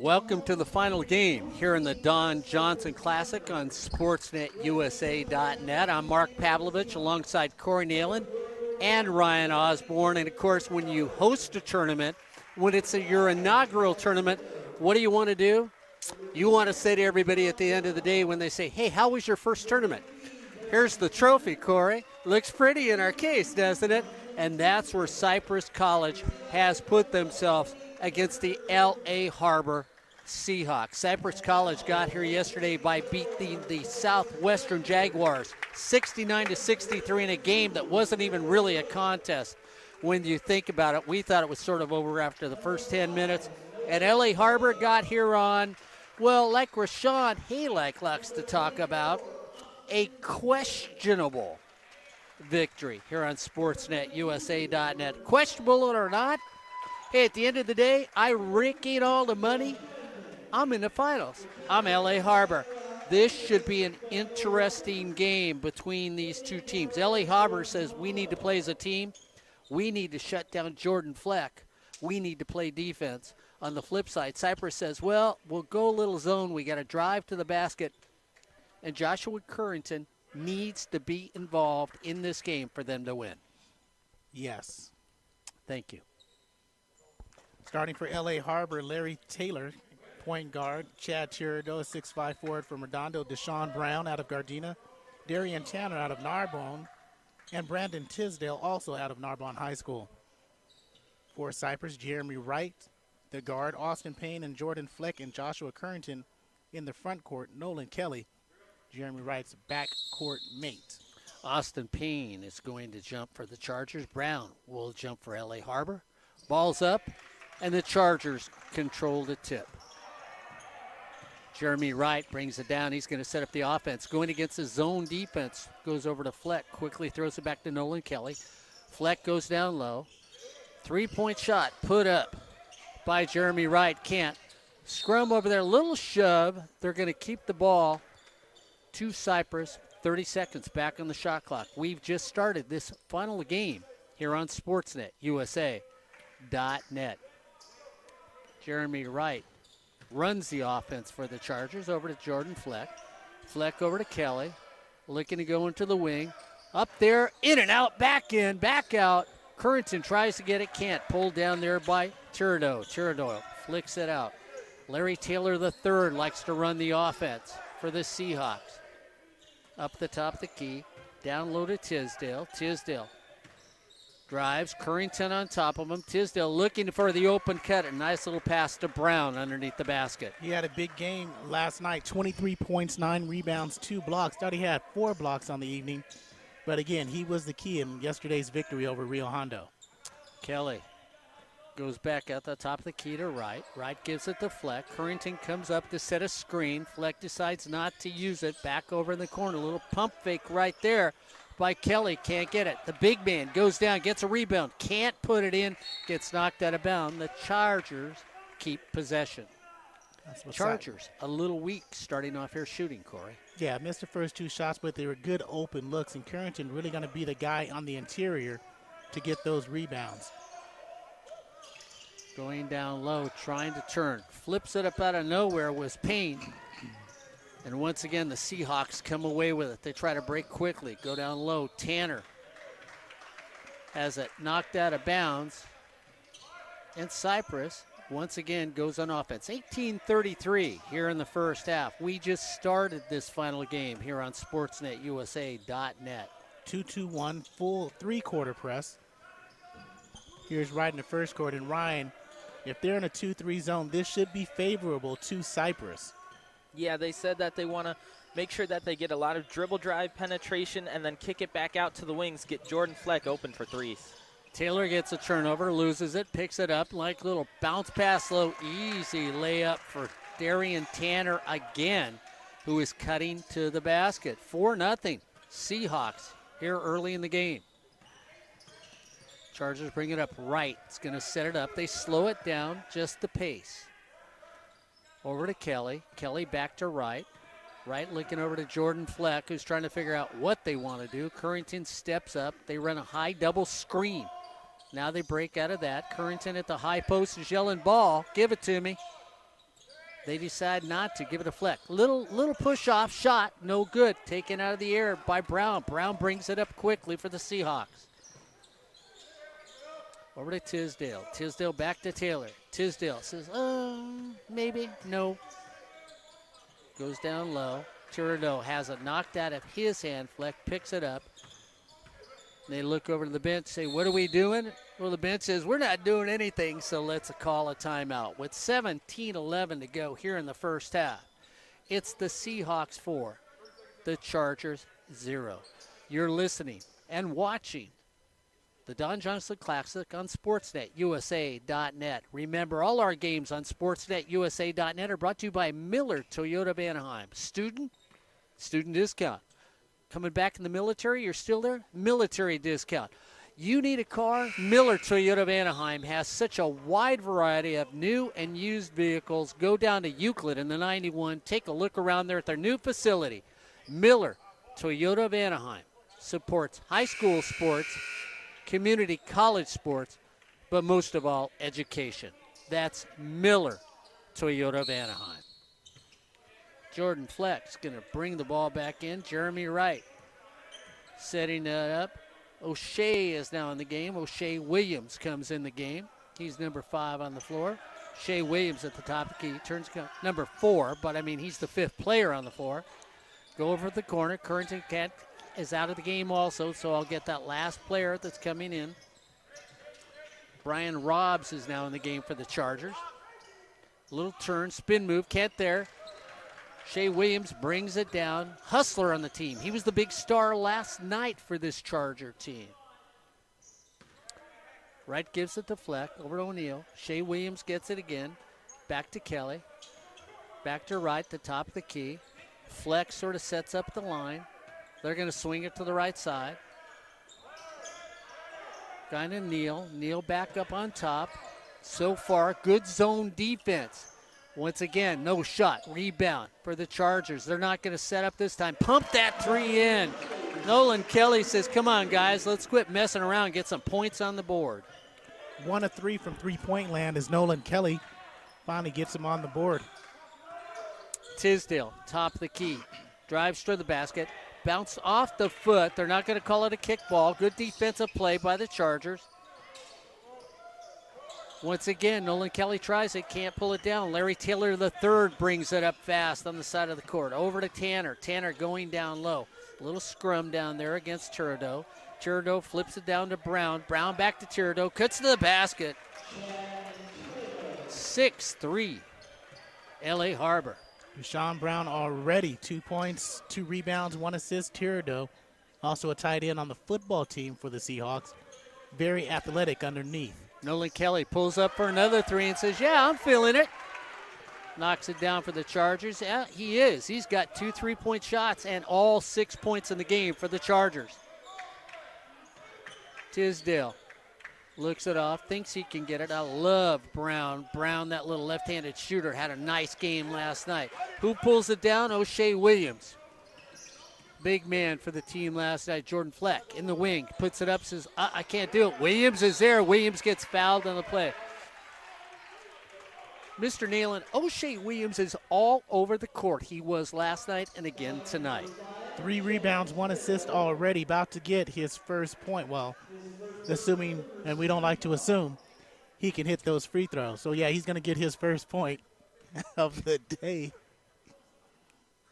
Welcome to the final game here in the Don Johnson Classic on SportsNetUSA.net. I'm Mark Pavlovich alongside Corey Neyland and Ryan Osborn. And, of course, when you host a tournament, when it's your inaugural tournament, what do you want to do? You want to say to everybody at the end of the day when they say, hey, how was your first tournament? Here's the trophy, Corey. Looks pretty in our case, doesn't it? And that's where Cypress College has put themselves against the L.A. Harbor Seahawks. Cypress College got here yesterday by beating the Southwestern Jaguars 69-63 in a game that wasn't even really a contest. When you think about it, we thought it was sort of over after the first 10 minutes. And L.A. Harbor got here on, well, like Rashawn Halek likes to talk about, a questionable victory here on SportsNetUSA.net. Questionable or not, hey, at the end of the day, I rake in all the money. I'm in the finals. I'm L.A. Harbor. This should be an interesting game between these two teams. L.A. Harbor says we need to play as a team. We need to shut down Jordan Fleck. We need to play defense. On the flip side, Cypress says, well, we'll go a little zone. We got to drive to the basket. And Joshua Currington needs to be involved in this game for them to win. Yes. Thank you. Starting for L.A. Harbor, Larry Taylor, point guard. Chad Tirado, 6'5" forward from Redondo. Deshaun Brown out of Gardena. Darian Tanner out of Narbonne. And Brandon Tisdale also out of Narbonne High School. For Cypress, Jeremy Wright, the guard. Austin Payne and Jordan Fleck and Joshua Currington in the front court. Nolan Kelly, Jeremy Wright's backcourt mate. Austin Payne is going to jump for the Chargers. Brown will jump for L.A. Harbor. Ball's up, and the Chargers control the tip. Jeremy Wright brings it down. He's going to set up the offense. Going against the zone defense. Goes over to Fleck. Quickly throws it back to Nolan Kelly. Fleck goes down low. Three-point shot put up by Jeremy Wright. Can't. Scrum over there. Little shove. They're going to keep the ball to Cypress. 30 seconds back on the shot clock. We've just started this final game here on SportsNetUSA.net. Jeremy Wright runs the offense for the Chargers over to Jordan Fleck. Fleck over to Kelly. Looking to go into the wing. Up there, in and out, back in, back out. Currington tries to get it, can't. Pulled down there by Tirado. Tirado flicks it out. Larry Taylor III likes to run the offense for the Seahawks. Up the top of the key. Down low to Tisdale. Tisdale drives. Currington on top of him. Tisdale looking for the open cut. A nice little pass to Brown underneath the basket. He had a big game last night. 23 points, 9 rebounds, 2 blocks. Thought he had 4 blocks on the evening. But again, he was the key in yesterday's victory over Rio Hondo. Kelly goes back at the top of the key to Wright. Wright gives it to Fleck. Currington comes up to set a screen. Fleck decides not to use it. Back over in the corner. A little pump fake right there by Kelly. Can't get it. The big man goes down, gets a rebound. Can't put it in. Gets knocked out of bounds. The Chargers keep possession. Chargers a little weak starting off here shooting, Corey. Yeah, missed the first 2 shots, but they were good open looks. And Currington really going to be the guy on the interior to get those rebounds. Going down low, trying to turn. Flips it up out of nowhere was Payne. And once again, the Seahawks come away with it. They try to break quickly. Go down low. Tanner has it knocked out of bounds. And Cypress, once again, goes on offense. 18-33 here in the first half. We just started this final game here on SportsNetUSA.net. 2-2-1, full 3-quarter press. Here's Wright in the first quarter. And Ryan, if they're in a 2-3 zone, this should be favorable to Cypress. Yeah, they said that they want to make sure that they get a lot of dribble drive penetration and then kick it back out to the wings, get Jordan Fleck open for threes. Taylor gets a turnover, loses it, picks it up, like little bounce pass low, easy layup for Darian Tanner again, who is cutting to the basket. 4-0 Seahawks here early in the game. Chargers bring it up right. It's going to set it up. They slow it down just the pace. Over to Kelly. Kelly back to Wright. Wright looking over to Jordan Fleck, who's trying to figure out what they want to do. Currington steps up. They run a high double screen. Now they break out of that. Currington at the high post is yelling ball. Give it to me. They decide not to. Give it a flick. Little push-off shot. No good. Taken out of the air by Brown. Brown brings it up quickly for the Seahawks. Over to Tisdale. Tisdale back to Taylor. Tisdale says, maybe. No. Goes down low. Tirado has it knocked out of his hand. Fleck picks it up. They look over to the bench, say, what are we doing? Well, the bench says, we're not doing anything, so let's call a timeout. With 17-11 to go here in the first half, it's the Seahawks 4, the Chargers 0. You're listening and watching the Don Johnson Classic on SportsNetUSA.net. Remember, all our games on SportsNetUSA.net are brought to you by Miller Toyota of Anaheim. Student discount. Coming back in the military, you're still there? Military discount. You need a car? Miller Toyota of Anaheim has such a wide variety of new and used vehicles. Go down to Euclid in the 91. Take a look around there at their new facility. Miller Toyota of Anaheim supports high school sports, community college sports, but most of all, education. That's Miller Toyota of Anaheim. Jordan Fleck's going to bring the ball back in. Jeremy Wright setting that up. O'Shea is now in the game. O'Shea Williams comes in the game. He's number 5 on the floor. Shea Williams at the top of the key. Turns number 4, but I mean he's the 5th player on the floor. Go over to the corner. Currington Kent is out of the game also, so I'll get that last player that's coming in. Brian Robbs is now in the game for the Chargers. Little turn, spin move, Kent there. Shea Williams brings it down. Hustler on the team. He was the big star last night for this Charger team. Wright gives it to Fleck. Over to O'Neal. Shea Williams gets it again. Back to Kelly. Back to Wright, the top of the key. Fleck sort of sets up the line. They're going to swing it to the right side. Kind of Neal. Neal back up on top. So far, good zone defense. Once again, no shot. Rebound for the Chargers. They're not going to set up this time. Pump that 3 in. Nolan Kelly says, come on, guys. Let's quit messing around and get some points on the board. 1 of 3 from three-point land as Nolan Kelly finally gets him on the board. Tisdale, top of the key. Drives to the basket. Bounce off the foot. They're not going to call it a kickball. Good defensive play by the Chargers. Once again, Nolan Kelly tries it, can't pull it down. Larry Taylor III brings it up fast on the side of the court. Over to Tanner. Tanner going down low. A little scrum down there against Tirado. Tirado flips it down to Brown. Brown back to Tirado. Cuts to the basket. 6-3, L.A. Harbor. Deshaun Brown already 2 points, 2 rebounds, 1 assist. Tirado, also a tight end on the football team for the Seahawks. Very athletic underneath. Nolan Kelly pulls up for another 3 and says, yeah, I'm feeling it. Knocks it down for the Chargers. Yeah, he is. He's got 2 3-point shots and all 6 points in the game for the Chargers. Tisdale looks it off, thinks he can get it. I love Brown. Brown, that little left-handed shooter, had a nice game last night. Who pulls it down? O'Shea Williams. Big man for the team last night, Jordan Fleck in the wing. Puts it up, says, I can't do it. Williams is there. Williams gets fouled on the play. Mr. Neyland, O'Shea Williams is all over the court. He was last night and again tonight. 3 rebounds, 1 assist already. About to get his first point. Well, assuming, and we don't like to assume, he can hit those free throws. So, yeah, he's going to get his first point of the day.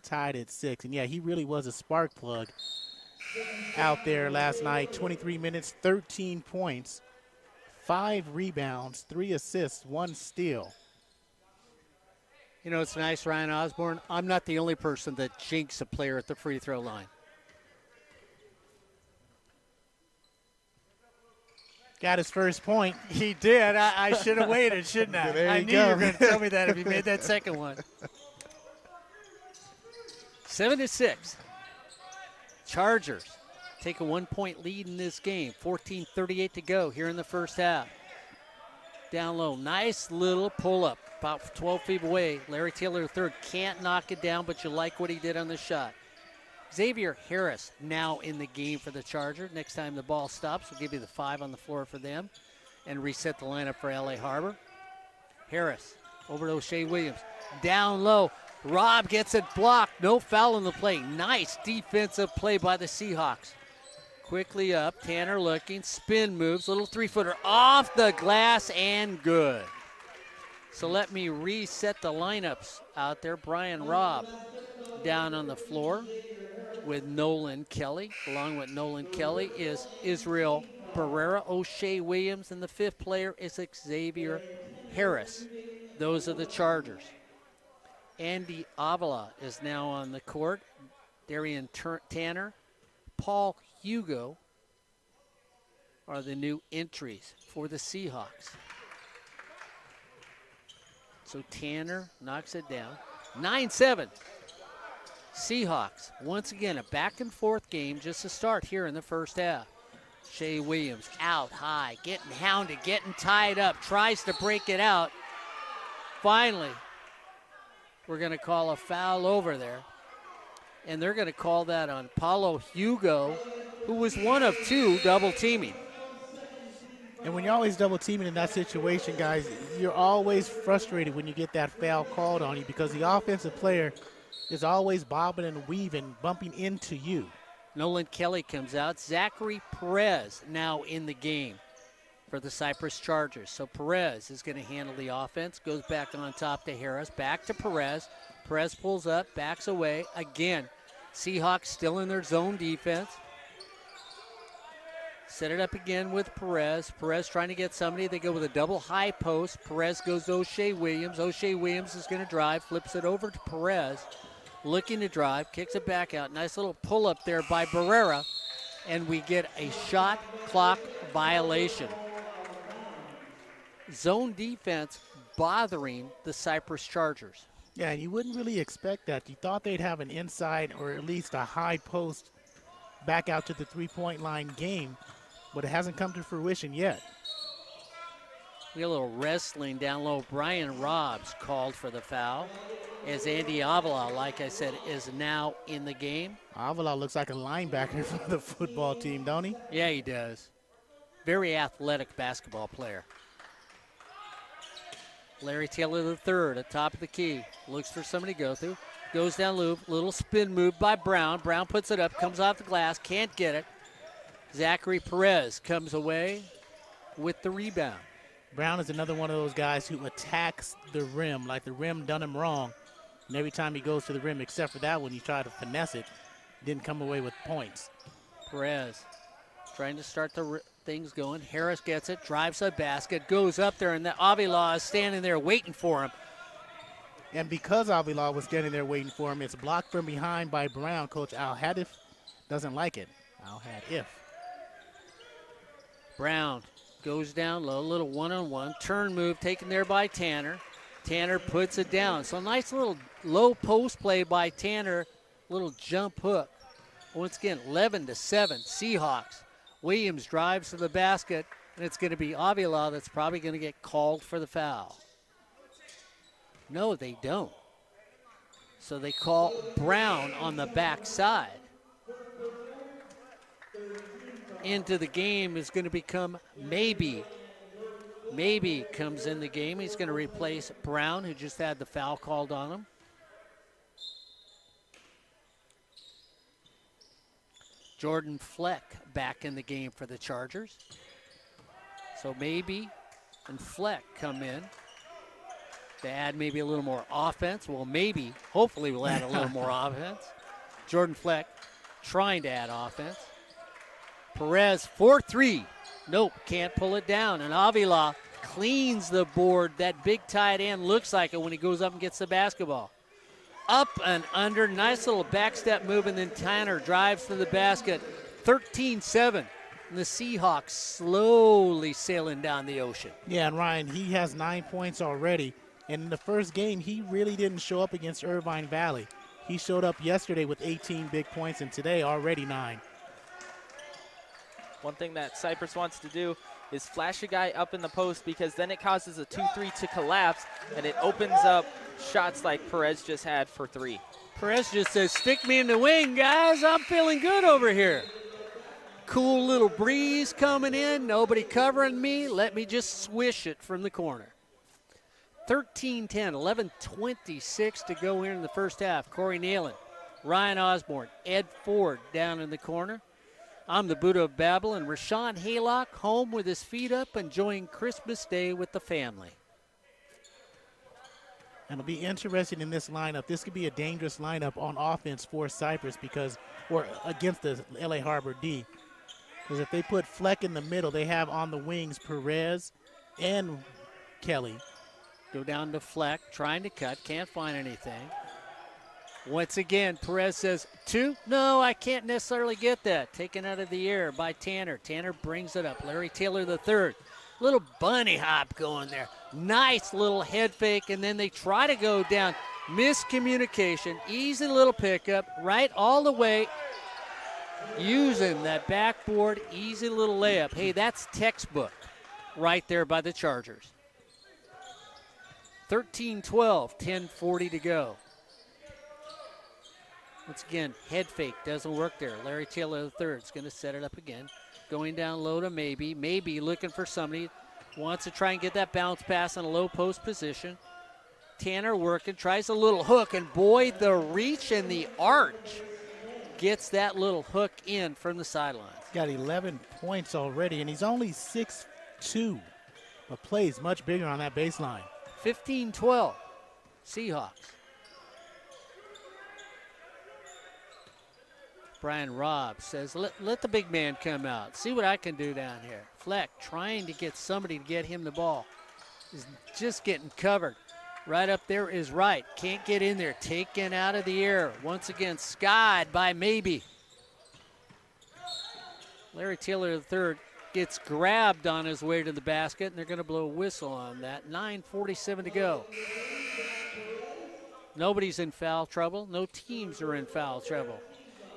Tied at 6. And, yeah, he really was a spark plug out there last night. 23 minutes, 13 points, 5 rebounds, 3 assists, 1 steal. You know, it's nice, Ryan Osborn. I'm not the only person that jinxes a player at the free throw line. Got his first point. He did. I should have waited, shouldn't I? There I you knew go. you were going to tell me that if you made that second one. 7-6. Chargers take a 1-point lead in this game. 14:38 to go here in the first half. Down low. Nice little pull-up. About 12 feet away. Larry Taylor III can't knock it down, but you like what he did on the shot. Xavier Harris now in the game for the Chargers. Next time the ball stops, we'll give you the 5 on the floor for them and reset the lineup for L.A. Harbor. Harris Over to O'Shea Williams. Down low. Rob gets it blocked. No foul on the play. Nice defensive play by the Seahawks. Quickly up. Tanner looking. Spin moves. Little three-footer off the glass and good. So let me reset the lineups out there. Brian Robb down on the floor with Nolan Kelly. Along with Nolan Kelly is Israel Barrera, O'Shea Williams, and the fifth player is Xavier Harris. Those are the Chargers. Andy Avila is now on the court. Darian Tanner, Paul Hugo are the new entries for the Seahawks. So Tanner knocks it down. 9-7. Seahawks, once again, a back-and-forth game just to start here in the first half. Shea Williams out high, getting hounded, getting tied up, tries to break it out. Finally, we're going to call a foul over there. And they're going to call that on Paulo Hugo, who was one of two double-teaming. And when you're always double-teaming in that situation, guys, you're always frustrated when you get that foul called on you because the offensive player is always bobbing and weaving, bumping into you. Nolan Kelly comes out. Zachary Perez now in the game for the Cypress Chargers. So Perez is going to handle the offense, goes back on top to Harris, back to Perez. Perez pulls up, backs away. Again, Seahawks still in their zone defense. Set it up again with Perez. Perez trying to get somebody. They go with a double high post. Perez goes to O'Shea Williams. O'Shea Williams is going to drive, flips it over to Perez. Looking to drive, kicks it back out. Nice little pull up there by Barrera. And we get a shot clock violation. Zone defense bothering the Cypress Chargers. Yeah, and you wouldn't really expect that. You thought they'd have an inside or at least a high post back out to the three-point line game, but it hasn't come to fruition yet. We got a little wrestling down low. Brian Robbs called for the foul as Andy Avila, like I said, is now in the game. Avila looks like a linebacker for the football team, don't he? Yeah, he does. Very athletic basketball player. Larry Taylor III at top of the key. Looks for somebody to go through. Goes down loop. Little spin move by Brown. Brown puts it up. Comes off the glass. Can't get it. Zachary Perez comes away with the rebound. Brown is another one of those guys who attacks the rim, like the rim done him wrong. And every time he goes to the rim, except for that when he tried to finesse it, didn't come away with points. Perez trying to start the things going. Harris gets it, drives a basket, goes up there, and the Avila is standing there waiting for him. And because Avila was standing there waiting for him, it's blocked from behind by Brown. Coach Al-Hadif doesn't like it. Al-Hadif. Brown goes down low, little one-on-one. Turn move taken there by Tanner. Tanner puts it down. So nice little low post play by Tanner. Little jump hook. Once again, 11-7 Seahawks. Williams drives to the basket, and it's going to be Avila that's probably going to get called for the foul. No, they don't. So they call Brown on the backside. Into the game is going to become Maybe. Maybe comes in the game. He's going to replace Brown, who just had the foul called on him. Jordan Fleck back in the game for the Chargers. So Maybe and Fleck come in to add maybe a little more offense. Well, maybe, hopefully we'll add a little more offense. Jordan Fleck trying to add offense. Perez, 4-3. Nope, can't pull it down. And Avila cleans the board. That big tight end looks like it when he goes up and gets the basketball. Up and under, nice little backstep move, and then Tanner drives to the basket. 13-7. And the Seahawks slowly sailing down the ocean. Yeah, and Ryan, he has 9 points already. And in the first game, he really didn't show up against Irvine Valley. He showed up yesterday with 18 big points, and today already 9. One thing that Cypress wants to do is flash a guy up in the post, because then it causes a 2-3 to collapse, and it opens up shots like Perez just had for 3. Perez just says, stick me in the wing, guys. I'm feeling good over here. Cool little breeze coming in. Nobody covering me. Let me just swish it from the corner. 13-10, 11:26 to go here in the first half. Corey Neyland, Ryan Osborn, Ed Ford down in the corner. I'm the Buddha of Babel, and Rashawn Haylock home with his feet up, enjoying Christmas Day with the family. And it'll be interesting in this lineup. This could be a dangerous lineup on offense for Cypress or against the LA Harbor D. Because if they put Fleck in the middle, they have on the wings Perez and Kelly. Go down to Fleck, trying to cut, can't find anything. Once again, Perez says, 2? No, I can't necessarily get that. Taken out of the air by Tanner. Tanner brings it up. Larry Taylor the third. Little bunny hop going there. Nice little head fake, and then they try to go down. Miscommunication, easy little pickup, right all the way. Using that backboard, easy little layup. Hey, that's textbook right there by the Chargers. 13-12, 10:40 to go. Once again, head fake doesn't work there. Larry Taylor the third is going to set it up again. Going down low to Maybe. Maybe looking for somebody. Wants to try and get that bounce pass in a low post position. Tanner working, tries a little hook, and boy, the reach and the arch gets that little hook in from the sidelines. Got 11 points already, and he's only 6'2", but plays much bigger on that baseline. 15-12, Seahawks. Brian Robb says, let the big man come out. See what I can do down here. Fleck trying to get somebody to get him the ball. Is just getting covered. Right up there is Wright. Can't get in there. Taken out of the air. Once again, skied by Maybe. Larry Taylor III gets grabbed on his way to the basket, and they're going to blow a whistle on that. 9:47 to go. Nobody's in foul trouble. No teams are in foul trouble.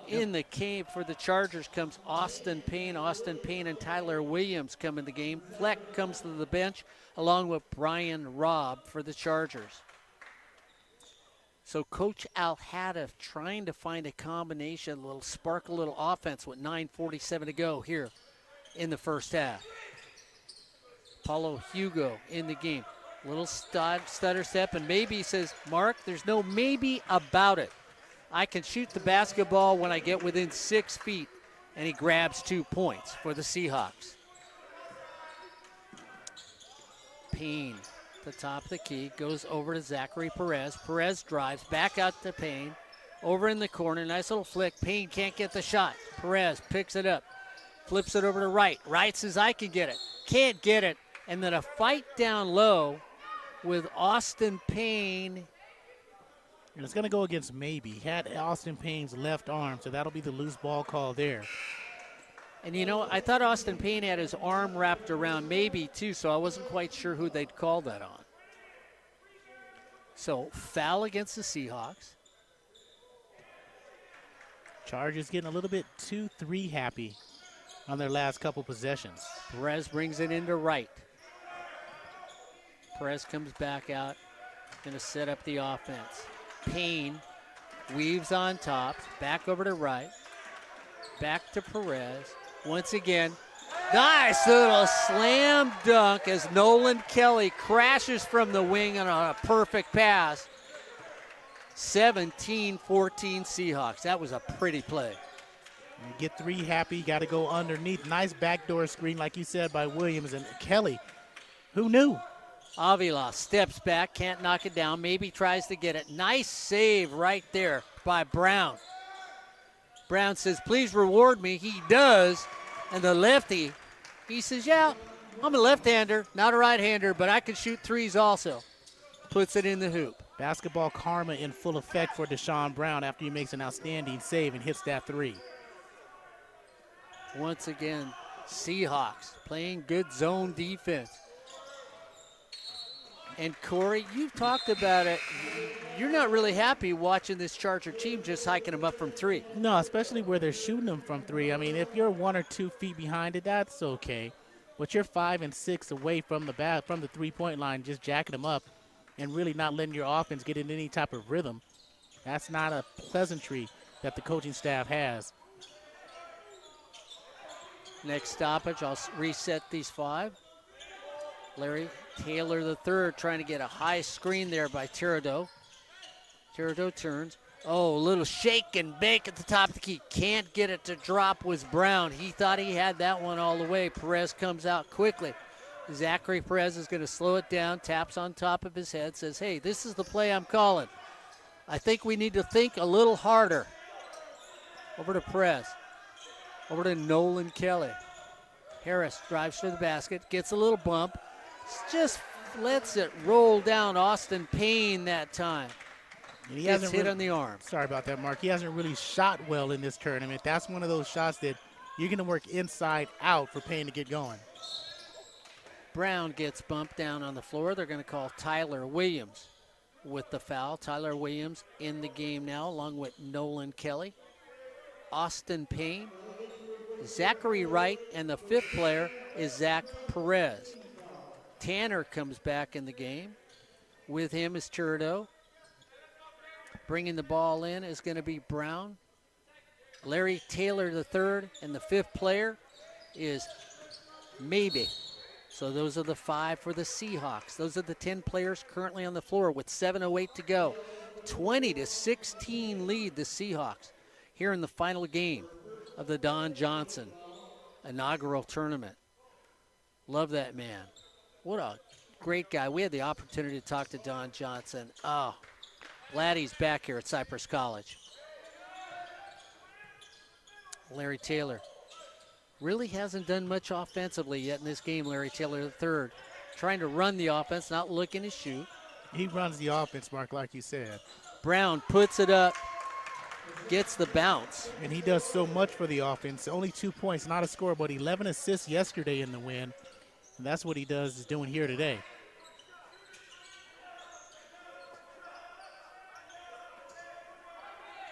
In the cave for the Chargers comes Austin Payne. Austin Payne and Tyler Williams come in the game. Fleck comes to the bench along with Brian Robb for the Chargers. So Coach Al-Hadif trying to find a combination, a little spark, a little offense with 9:47 to go here in the first half. Paulo Hugo in the game. Little stutter step, and Maybe says, Mark, there's no maybe about it. I can shoot the basketball when I get within 6 feet, and he grabs 2 points for the Seahawks. Payne, the top of the key, goes over to Zachary Perez. Perez drives back out to Payne. Over in the corner, nice little flick. Payne can't get the shot. Perez picks it up, flips it over to Wright. Wright says, I can get it. Can't get it. And then a fight down low with Austin Payne. And it's going to go against Maybe. He had Austin Payne's left arm, so that'll be the loose ball call there. And, you know, I thought Austin Payne had his arm wrapped around Maybe, too, so I wasn't quite sure who they'd call that on. So, foul against the Seahawks. Chargers getting a little bit 2-3 happy on their last couple possessions. Perez brings it into Wright. Perez comes back out, going to set up the offense. Payne weaves on top, back over to Wright, back to Perez. Once again, nice little slam dunk as Nolan Kelly crashes from the wing on a perfect pass. 17-14 Seahawks. That was a pretty play. You get 3 happy, got to go underneath. Nice backdoor screen, like you said, by Williams. And Kelly, who knew? Avila steps back, can't knock it down. Maybe tries to get it. Nice save right there by Brown. Brown says, please reward me. He does. And the lefty, he says, yeah, I'm a left-hander, not a right-hander, but I can shoot threes also. Puts it in the hoop. Basketball karma in full effect for Deshaun Brown after he makes an outstanding save and hits that 3. Once again, Seahawks playing good zone defense. And Corey, you've talked about it. You're not really happy watching this Charger team just hiking them up from 3. No, especially where they're shooting them from 3. I mean, if you're 1 or 2 feet behind it, that's okay. But you're 5 and 6 away from the 3-point line, just jacking them up and really not letting your offense get in any type of rhythm. That's not a pleasantry that the coaching staff has. Next stoppage, I'll reset these 5. Larry Taylor III trying to get a high screen there by Tirado. Tirado turns. Oh, a little shake and bake at the top of the key. Can't get it to drop was Brown. He thought he had that one all the way. Perez comes out quickly. Zachary Perez is going to slow it down, taps on top of his head, says, hey, this is the play I'm calling. I think we need to think a little harder. Over to Perez. Over to Nolan Kelly. Harris drives to the basket, gets a little bump. Just lets it roll down. Austin Payne that time. He gets hasn't hit on the arm. Sorry about that, Mark. He hasn't really shot well in this tournament. That's one of those shots that you're going to work inside out for Payne to get going. Brown gets bumped down on the floor. They're going to call Tyler Williams with the foul. Tyler Williams in the game now, along with Nolan Kelly. Austin Payne, Zachary Wright, and the fifth player is Zach Perez. Tanner comes back in the game. With him is Tirado. Bringing the ball in is going to be Brown. Larry Taylor III, and the fifth player is Maybe. So those are the 5 for the Seahawks. Those are the 10 players currently on the floor with 7:08 to go. 20-16 lead the Seahawks here in the final game of the Don Johnson inaugural tournament. Love that man. What a great guy. We had the opportunity to talk to Don Johnson. Oh, glad he's back here at Cypress College. Larry Taylor really hasn't done much offensively yet in this game. Larry Taylor III trying to run the offense, not looking to shoot. He runs the offense, Mark, like you said. Brown puts it up, gets the bounce. And he does so much for the offense. Only 2 points, not a score, but 11 assists yesterday in the win. And that's what he is doing here today.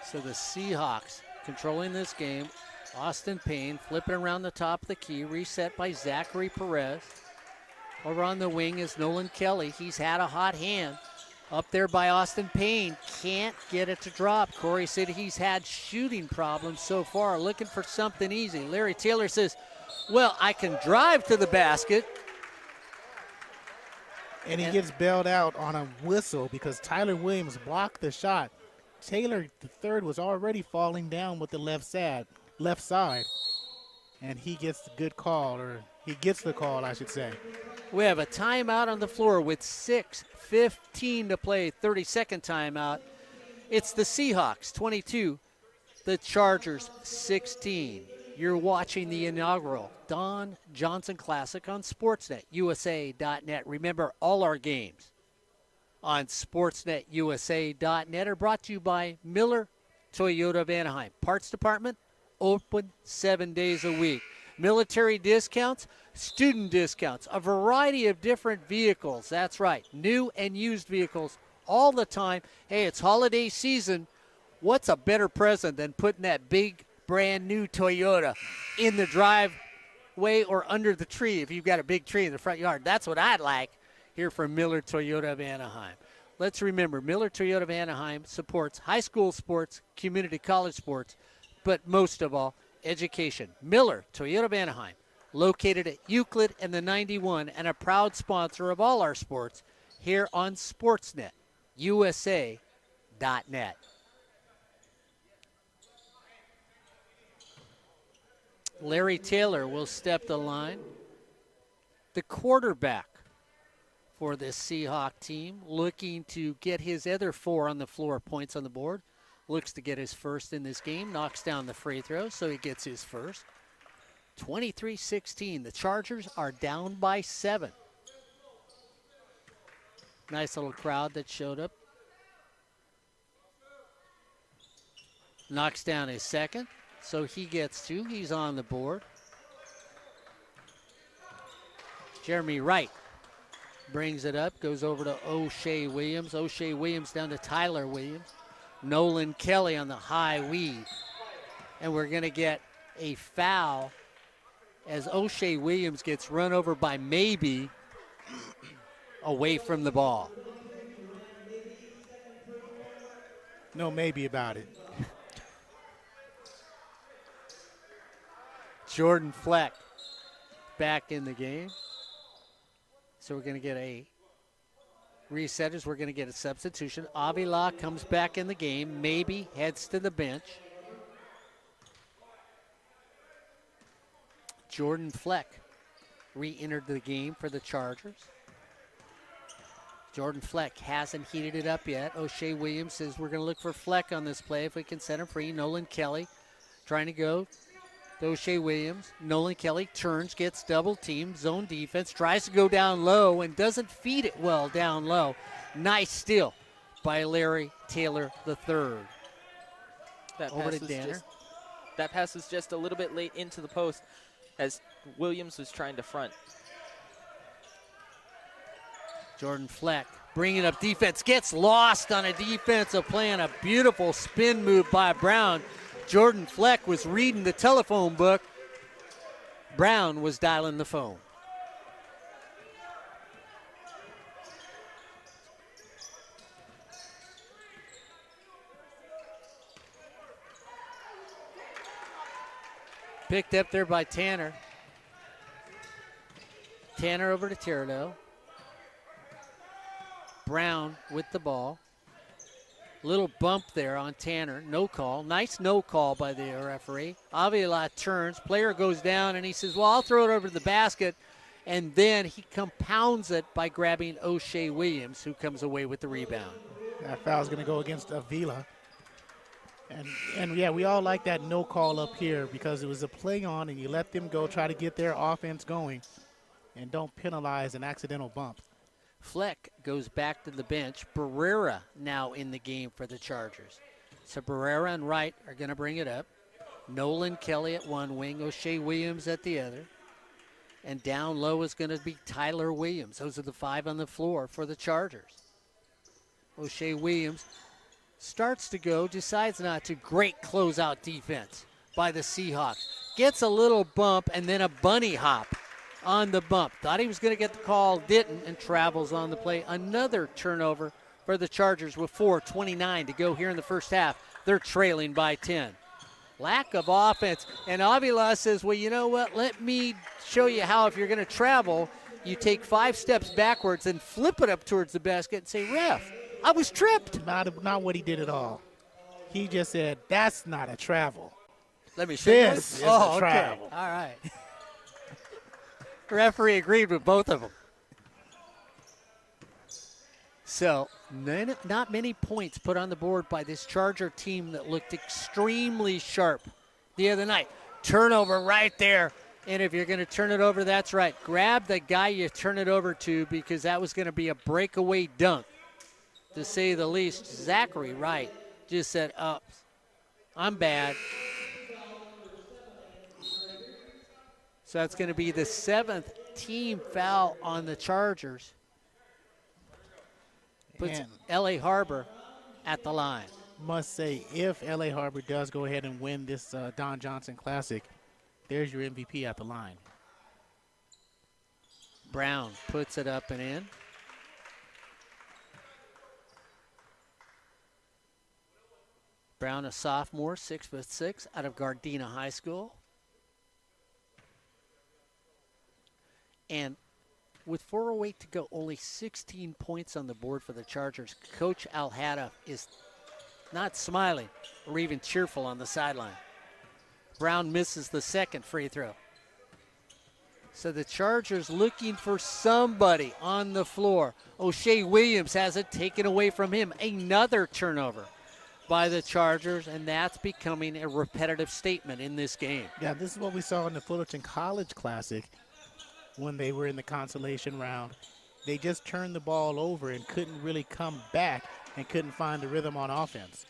So the Seahawks controlling this game. Austin Payne flipping around the top of the key, reset by Zachary Perez. Over on the wing is Nolan Kelly. He's had a hot hand. Up there by Austin Payne. Can't get it to drop. Corey said he's had shooting problems so far, looking for something easy. Larry Taylor says, well, I can drive to the basket. And he gets bailed out on a whistle because Tyler Williams blocked the shot. Taylor III was already falling down with the left side. And he gets the good call, or he gets the call, I should say. We have a timeout on the floor with 6:15 to play, 32nd timeout. It's the Seahawks 22, the Chargers 16. You're watching the inaugural Don Johnson Classic on Sportsnet, USA.net. Remember, all our games on Sportsnet, USA.net are brought to you by Miller Toyota of Anaheim. Parts department, open 7 days a week. Military discounts, student discounts, a variety of different vehicles. That's right, new and used vehicles all the time. Hey, it's holiday season. What's a better present than putting that big, brand new Toyota in the driveway or under the tree if you've got a big tree in the front yard? That's what I'd like here from Miller Toyota of Anaheim. Let's remember, Miller Toyota of Anaheim supports high school sports, community college sports, but most of all, education. Miller Toyota of Anaheim, located at Euclid and the 91, and a proud sponsor of all our sports here on Sportsnet, USA.net. Larry Taylor will step the line. The quarterback for this Seahawk team, looking to get his other 4 on the floor, points on the board. Looks to get his first in this game, knocks down the free throw, so he gets his first. 23-16. The Chargers are down by 7. Nice little crowd that showed up. Knocks down his second, so he gets 2. He's on the board. Jeremy Wright brings it up, goes over to O'Shea Williams. O'Shea Williams down to Tyler Williams. Nolan Kelly on the high weave. And we're going to get a foul as O'Shea Williams gets run over by Maybe away from the ball. No maybe about it. Jordan Fleck back in the game. So we're going to get a resetters. We're going to get a substitution. Avila comes back in the game, maybe heads to the bench. Jordan Fleck re-entered the game for the Chargers. Jordan Fleck hasn't heated it up yet. O'Shea Williams says we're going to look for Fleck on this play if we can set him free. Nolan Kelly trying to go to O'Shea Williams. Nolan Kelly turns, gets double teamed, zone defense, tries to go down low and doesn't feed it well down low. Nice steal by Larry Taylor III. Over to Danner. That pass was just a little bit late into the post as Williams was trying to front. Jordan Fleck bringing up defense, gets lost on a defensive play and a beautiful spin move by Brown. Jordan Fleck was reading the telephone book. Brown was dialing the phone. Picked up there by Tanner. Tanner over to Tirado. Brown with the ball. Little bump there on Tanner. No call. Nice no call by the referee. Avila turns. Player goes down, and he says, well, I'll throw it over to the basket. And then he compounds it by grabbing O'Shea Williams, who comes away with the rebound. That foul's going to go against Avila. And yeah, we all like that no call up here because it was a play on, and you let them go try to get their offense going and don't penalize an accidental bump. Fleck goes back to the bench. Barrera now in the game for the Chargers. So Barrera and Wright are going to bring it up. Nolan Kelly at one wing, O'Shea Williams at the other. And down low is going to be Tyler Williams. Those are the five on the floor for the Chargers. O'Shea Williams starts to go, decides not to. Great closeout defense by the Seahawks. Gets a little bump and then a bunny hop on the bump. Thought he was going to get the call, didn't, and travels on the play. Another turnover for the Chargers with 4:29 to go here in the first half. They're trailing by 10. Lack of offense. And Avila says, well, you know what? Let me show you how if you're going to travel, you take 5 steps backwards and flip it up towards the basket and say, ref, I was tripped. Not what he did at all. He just said, that's not a travel. Let me show you. This is a travel. Okay. All right. Referee agreed with both of them. So, not many points put on the board by this Charger team that looked extremely sharp the other night. Turnover right there. And if you're going to turn it over, that's right. Grab the guy you turn it over to because that was going to be a breakaway dunk, to say the least. Zachary Wright just said, I'm bad. So that's going to be the 7th team foul on the Chargers. Puts L.A. Harbor at the line. Must say, if L.A. Harbor does go ahead and win this Don Johnson Classic, there's your MVP at the line. Brown puts it up and in. Brown, a sophomore, 6'6", out of Gardena High School. And with 4:08 to go, only 16 points on the board for the Chargers. Coach Alhada is not smiling or even cheerful on the sideline. Brown misses the second free throw. So the Chargers looking for somebody on the floor. O'Shea Williams has it taken away from him. Another turnover by the Chargers, and that's becoming a repetitive statement in this game. Yeah, this is what we saw in the Fullerton College Classic when they were in the consolation round. They just turned the ball over and couldn't really come back and couldn't find the rhythm on offense.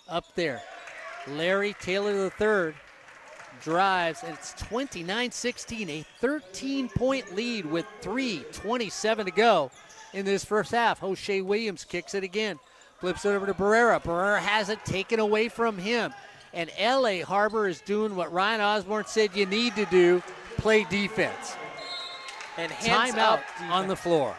Up there, Larry Taylor III drives, and it's 29-16, a 13-point lead with 3:27 to go in this first half. O'Shea Williams kicks it again, flips it over to Barrera. Barrera has it taken away from him, and L.A. Harbor is doing what Ryan Osborn said you need to do, play defense. And hands-up on the floor.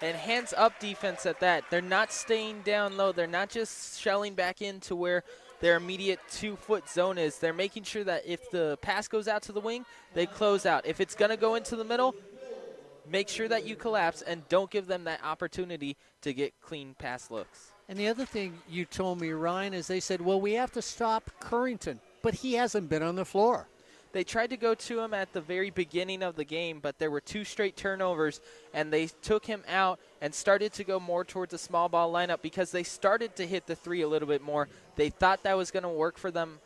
And hands-up defense at that. They're not staying down low. They're not just shelling back into where their immediate 2-foot zone is. They're making sure that if the pass goes out to the wing, they close out. If it's going to go into the middle, make sure that you collapse and don't give them that opportunity to get clean pass looks. And the other thing you told me, Ryan, is they said, well, we have to stop Currington, but he hasn't been on the floor. They tried to go to him at the very beginning of the game, but there were 2 straight turnovers, and they took him out and started to go more towards a small ball lineup because they started to hit the 3 a little bit more. They thought that was going to work for them,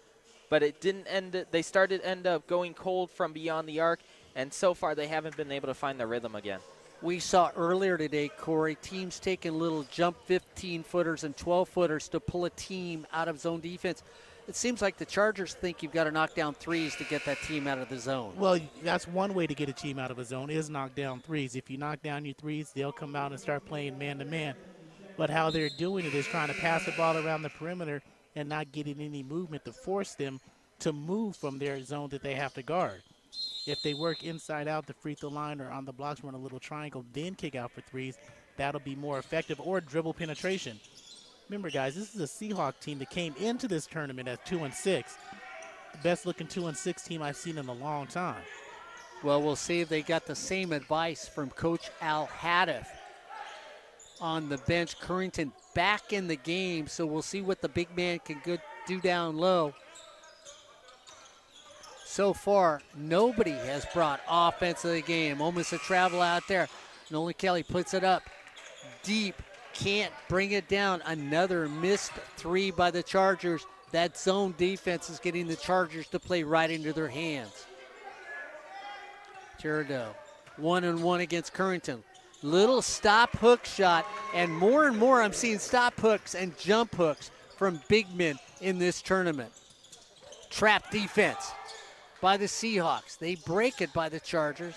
but it didn't they started end up going cold from beyond the arc, and so far they haven't been able to find the rhythm again. We saw earlier today, Corey, teams taking little jump 15-footers and 12-footers to pull a team out of zone defense. It seems like the Chargers think you've got to knock down threes to get that team out of the zone. Well, that's one way to get a team out of a zone is knock down threes. If you knock down your threes, they'll come out and start playing man-to-man. But how they're doing it is trying to pass the ball around the perimeter and not getting any movement to force them to move from their zone that they have to guard. If they work inside out the free throw line or on the blocks, run a little triangle, then kick out for threes, that'll be more effective, or dribble penetration. Remember, guys, this is a Seahawk team that came into this tournament at 2-6. The best-looking 2-6 team I've seen in a long time. Well, we'll see if they got the same advice from Coach Al Haddeth on the bench. Currington back in the game, so we'll see what the big man can do down low. So far, nobody has brought offense to the game. Moments of travel out there. Nolan Kelly puts it up deep. Can't bring it down. Another missed 3 by the Chargers. That zone defense is getting the Chargers to play right into their hands. Tirado, 1-on-1 against Currington. Little stop hook shot, and more I'm seeing stop hooks and jump hooks from big men in this tournament. Trap defense by the Seahawks. They break it by the Chargers.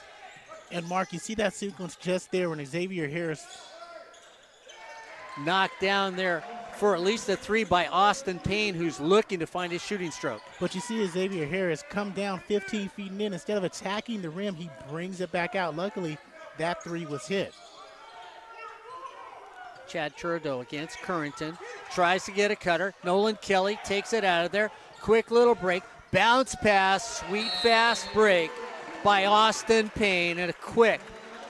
And, Mark, you see that sequence just there when Xavier Harris knocked down there for at least a 3 by Austin Payne, who's looking to find his shooting stroke. But you see Xavier Harris come down 15 feet and in. Instead of attacking the rim, he brings it back out. Luckily, that 3 was hit. Chad Tirado against Currington. Tries to get a cutter. Nolan Kelly takes it out of there. Quick little break. Bounce pass. Sweet fast break by Austin Payne. And a quick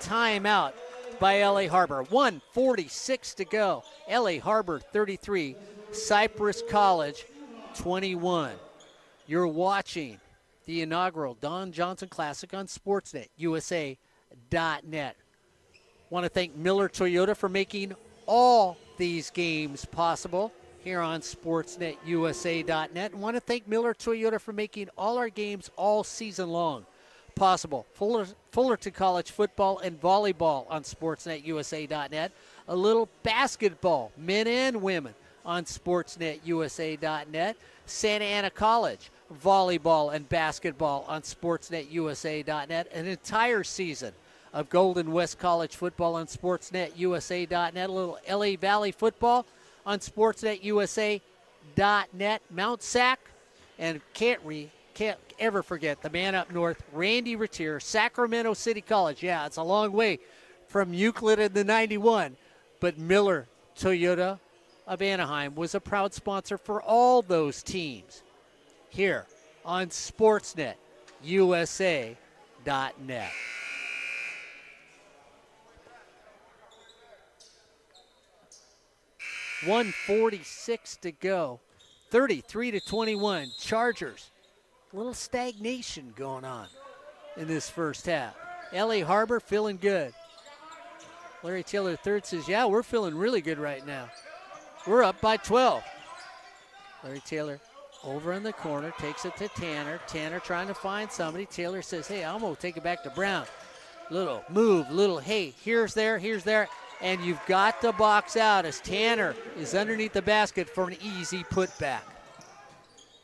timeout by L.A. Harbor. 1:46 to go. L.A. Harbor 33, Cypress College 21. You're watching the inaugural Don Johnson Classic on Sportsnet, USA.net. Want to thank Miller Toyota for making all these games possible here on Sportsnet, USA.net. And want to thank Miller Toyota for making all our games all season long possible. Fullerton College football and volleyball on Sportsnet, USA.net. A little basketball, men and women, on Sportsnet, USA.net. Santa Ana College volleyball and basketball on Sportsnet, USA.net. An entire season of Golden West College football on Sportsnet, USA.net. A little LA Valley football on Sportsnet, USA.net. Mount Sac, and can't ever forget the man up north, Randy Retier, Sacramento City College. Yeah, it's a long way from Euclid in the 91, but Miller Toyota of Anaheim was a proud sponsor for all those teams here on Sportsnet, USA.net. .146 to go. 33-21. Chargers. A little stagnation going on in this first half. L.A. Harbor feeling good. Larry Taylor III says, yeah, we're feeling really good right now. We're up by 12. Larry Taylor over in the corner, takes it to Tanner. Tanner trying to find somebody. Taylor says, hey, I'm going to take it back to Brown. Little move, little, hey, here's there. And you've got to box out as Tanner is underneath the basket for an easy putback.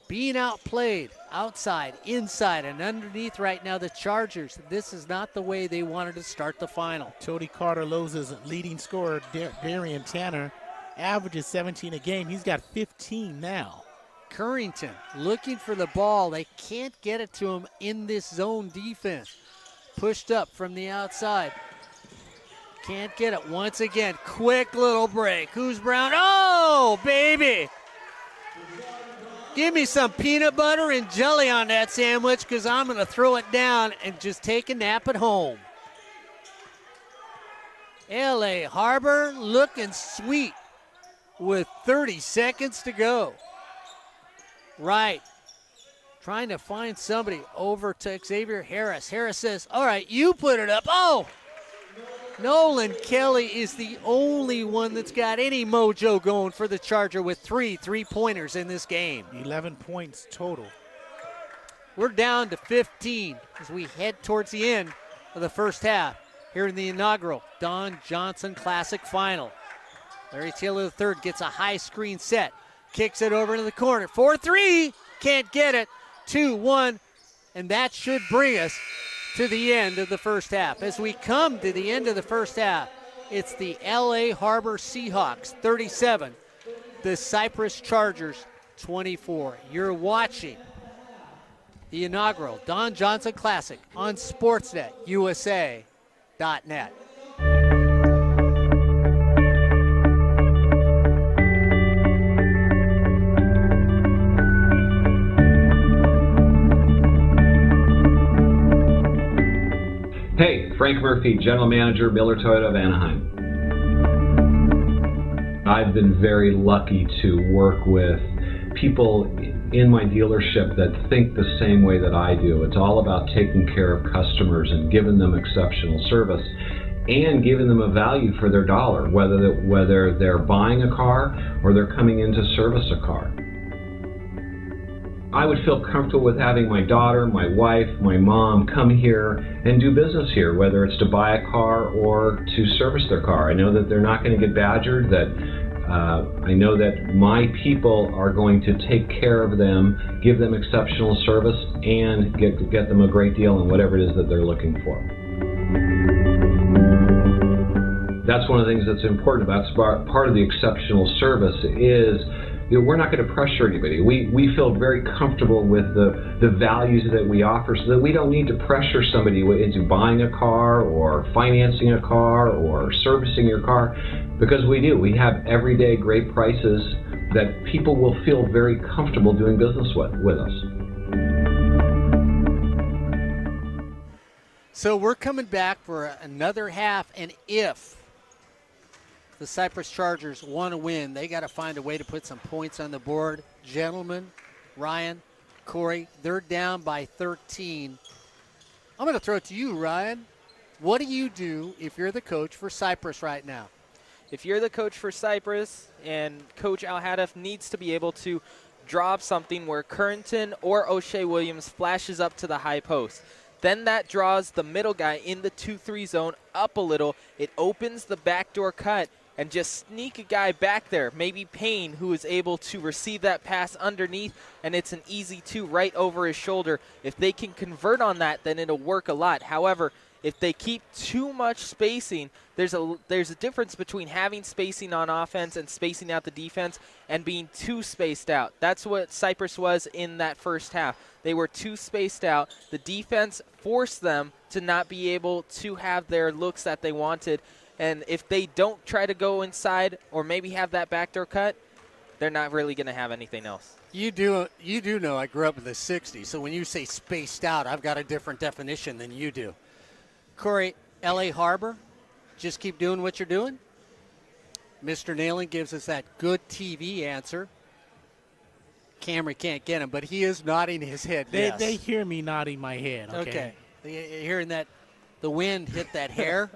Being outplayed outside, inside, and underneath right now, the Chargers. This is not the way they wanted to start the final. Tony Carter-Loza's leading scorer, Darian Tanner, averages 17 a game. He's got 15 now. Currington looking for the ball. They can't get it to him in this zone defense. Pushed up from the outside. Can't get it once again. Quick little break. Who's Brown? Oh, baby. Give me some peanut butter and jelly on that sandwich because I'm going to throw it down and just take a nap at home. LA Harbor looking sweet with 30 seconds to go. Right. Trying to find somebody over to Xavier Harris. Harris says, all right, you put it up. Oh! Nolan Kelly is the only one that's got any mojo going for the Charger with 3 3-pointers in this game. 11 points total. We're down to 15 as we head towards the end of the first half here in the inaugural Don Johnson Classic Final. Larry Taylor III gets a high screen set, kicks it over into the corner. 4-3, can't get it. 2-1, and that should bring us to the end of the first half. As we come to the end of the first half, it's the LA Harbor Seahawks 37, the Cypress Chargers 24. You're watching the inaugural Don Johnson Classic on Sportsnet USA.net. Hey, Frank Murphy, General Manager, Miller Toyota of Anaheim. I've been very lucky to work with people in my dealership that think the same way that I do. It's all about taking care of customers and giving them exceptional service and giving them a value for their dollar, whether they're buying a car or they're coming in to service a car. I would feel comfortable with having my daughter, my wife, my mom come here and do business here, whether it's to buy a car or to service their car. I know that they're not going to get badgered, that I know that my people are going to take care of them, give them exceptional service, and get them a great deal on whatever it is that they're looking for. That's one of the things that's important about part of the exceptional service is we're not going to pressure anybody. We feel very comfortable with the values that we offer so that we don't need to pressure somebody into buying a car or financing a car or servicing your car, because we do. We have everyday great prices that people will feel very comfortable doing business with us. So we're coming back for another half, and if the Cypress Chargers want to win, they got to find a way to put some points on the board. Gentlemen, Ryan, Corey, they're down by 13. I'm going to throw it to you, Ryan. What do you do if you're the coach for Cypress right now? If you're the coach for Cypress, and Coach Al-Hadaf needs to be able to draw up something where Currington or O'Shea Williams flashes up to the high post. Then that draws the middle guy in the 2-3 zone up a little. It opens the backdoor cut, and just sneak a guy back there, maybe Payne, who is able to receive that pass underneath, and it's an easy 2 right over his shoulder. If they can convert on that, then it'll work a lot. However, if they keep too much spacing, there's a difference between having spacing on offense and spacing out the defense and being too spaced out. That's what Cypress was in that first half. They were too spaced out. The defense forced them to not be able to have their looks that they wanted. And if they don't try to go inside or maybe have that backdoor cut, they're not really going to have anything else. You do know I grew up in the 60s, so when you say spaced out, I've got a different definition than you do. Corey, LA Harbor, just keep doing what you're doing? Mr. Neyland gives us that good TV answer. Camera can't get him, but he is nodding his head, yes. They hear me nodding my head, okay? Hearing that the wind hit that hair?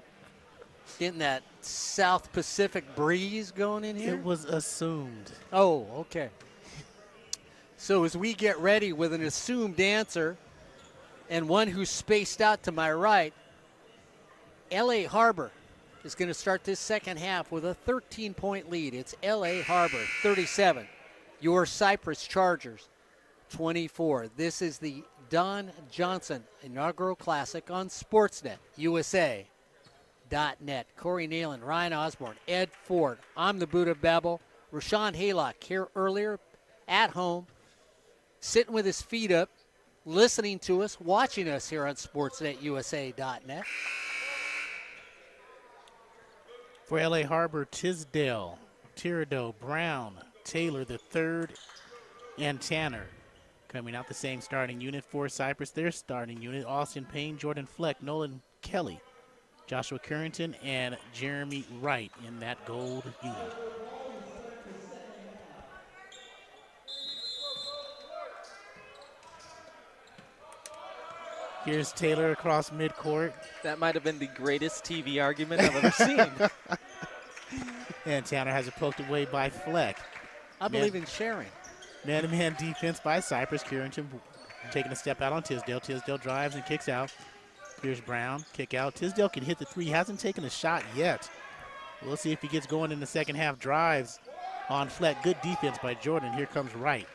Getting that South Pacific breeze going in here? It was assumed. Oh, okay. So as we get ready with an assumed answer and one who's spaced out to my right, LA Harbor is going to start this second half with a 13-point lead. It's LA Harbor 37, your Cypress Chargers 24. This is the Don Johnson Inaugural Classic on Sportsnet USA.net. Corey Neyland, Ryan Osborn, Ed Ford. I'm the Buddha of Babel. Rashawn Haylock here earlier at home, sitting with his feet up, listening to us, watching us here on SportsNetUSA.net. For LA Harbor, Tisdale, Tirado, Brown, Taylor the third, and Tanner. Coming out the same starting unit for Cypress, their starting unit, Austin Payne, Jordan Fleck, Nolan Kelly. Joshua Currington and Jeremy Wright in that gold uni. Here's Taylor across midcourt. That might have been the greatest TV argument I've ever seen. And Tanner has it poked away by Fleck. I believe in sharing. Man-to-man defense by Cypress. Currington taking a step out on Tisdale. Tisdale drives and kicks out. Here's Brown, kick out. Tisdale can hit the three. Hasn't taken a shot yet. We'll see if he gets going in the second half. Drives on Fleck. Good defense by Jordan. Here comes Wright.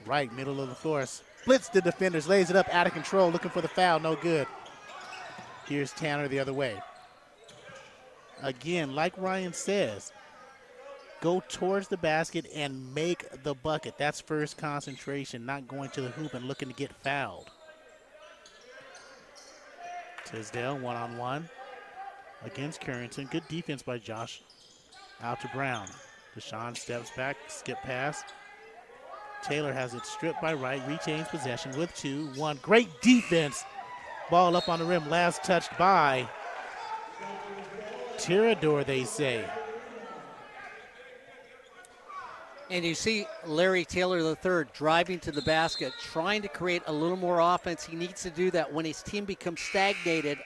Wright, middle of the floor. Splits the defenders, lays it up, out of control, looking for the foul, no good. Here's Tanner the other way. Again, like Ryan says, go towards the basket and make the bucket. That's first concentration, not going to the hoop and looking to get fouled. Tisdale, one-on-one against Currington. Good defense by Josh. Out to Brown. Deshaun steps back, skip pass. Taylor has it stripped by Wright, retains possession with 2-1. Great defense. Ball up on the rim, last touched by Tirador, they say. And you see Larry Taylor III driving to the basket, trying to create a little more offense. He needs to do that when his team becomes stagnated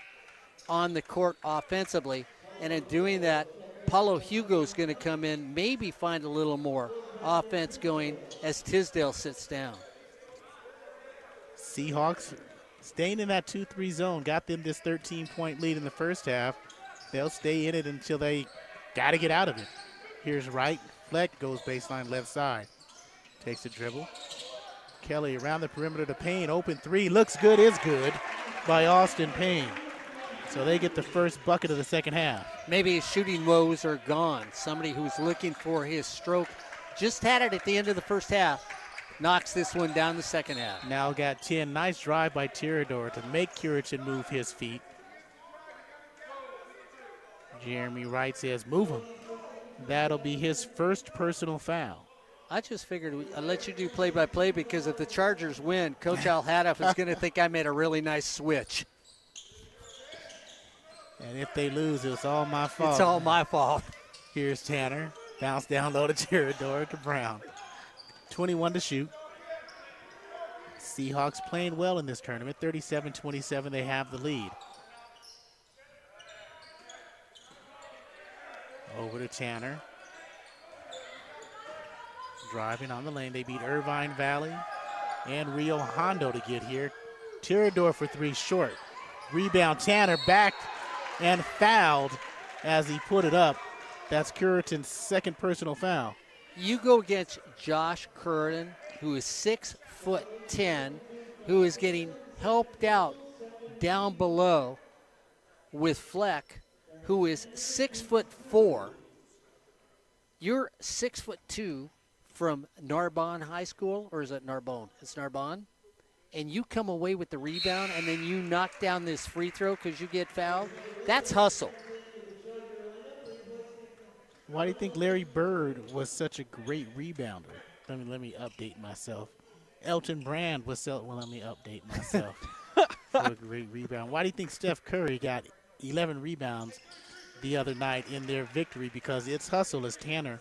on the court offensively. And in doing that, Paulo Hugo's going to come in, maybe find a little more offense going as Tisdale sits down. Seahawks staying in that 2-3 zone, got them this 13-point lead in the first half. They'll stay in it until they got to get out of it. Here's Wright. Fleck goes baseline left side. Takes a dribble. Kelly around the perimeter to Payne. Open three. Looks good, is good by Austin Payne. So they get the first bucket of the second half. Maybe his shooting woes are gone. Somebody who's looking for his stroke just had it at the end of the first half. Knocks this one down the second half. Now got 10. Nice drive by Tirador to make Currington move his feet. Jeremy Wright says, move him. That'll be his first personal foul. I just figured I'd let you do play-by-play because if the Chargers win, Coach Al Haddaf is going to think I made a really nice switch. And if they lose, it's all my fault. It's all my fault. Here's Tanner. Bounce down low to Tirador to Brown. 21 to shoot. Seahawks playing well in this tournament. 37-27, they have the lead. Over to Tanner. Driving on the lane. They beat Irvine Valley and Rio Hondo to get here. Tirador for three, short. Rebound, Tanner backed and fouled as he put it up. That's Currington's second personal foul. You go against Josh Curran, who is 6'10", who is getting helped out down below with Fleck, who is 6'4". You're 6'2" from Narbonne High School, or is it Narbonne? It's Narbonne. And you come away with the rebound, and then you knock down this free throw because you get fouled. That's hustle. Why do you think Larry Bird was such a great rebounder? Let me update myself. Elton Brand was so, well, let me update myself for a great rebound. Why do you think Steph Curry got 11 rebounds the other night in their victory? Because it's hustle as Tanner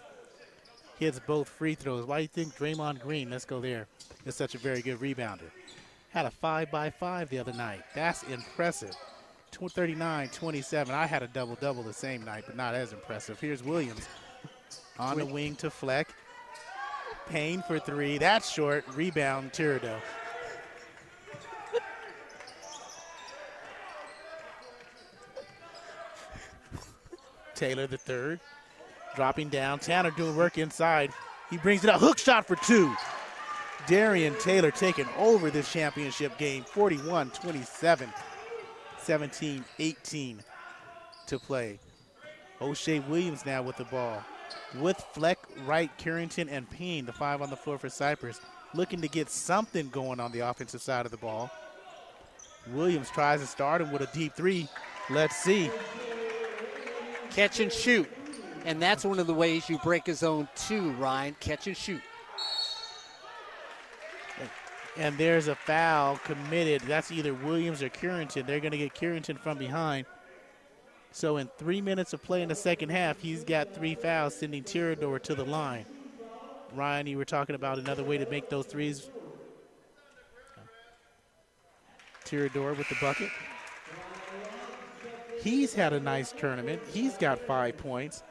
hits both free throws. Why do you think Draymond Green, let's go there, is such a very good rebounder? Had a 5-by-5 the other night. That's impressive. 39-27. I had a double-double the same night, but not as impressive. Here's Williams on the wing to Fleck. Payne for three. That's short. Rebound, Tirador. Taylor the third. Dropping down. Tanner doing work inside. He brings it out. Hook shot for two. Darian Taylor taking over this championship game. 41-27. 17-18 to play. O'Shea Williams now with the ball. With Fleck, Wright, Currington, and Payne, the five on the floor for Cypress, looking to get something going on the offensive side of the ball. Williams tries to start him with a deep three. Let's see. Catch and shoot. And that's one of the ways you break a zone too, Ryan. Catch and shoot. And there's a foul committed. That's either Williams or Currington. They're going to get Currington from behind. So in 3 minutes of play in the second half, he's got 3 fouls, sending Tirador to the line. Ryan, you were talking about another way to make those threes. Tirador with the bucket. He's had a nice tournament. He's got 5 points.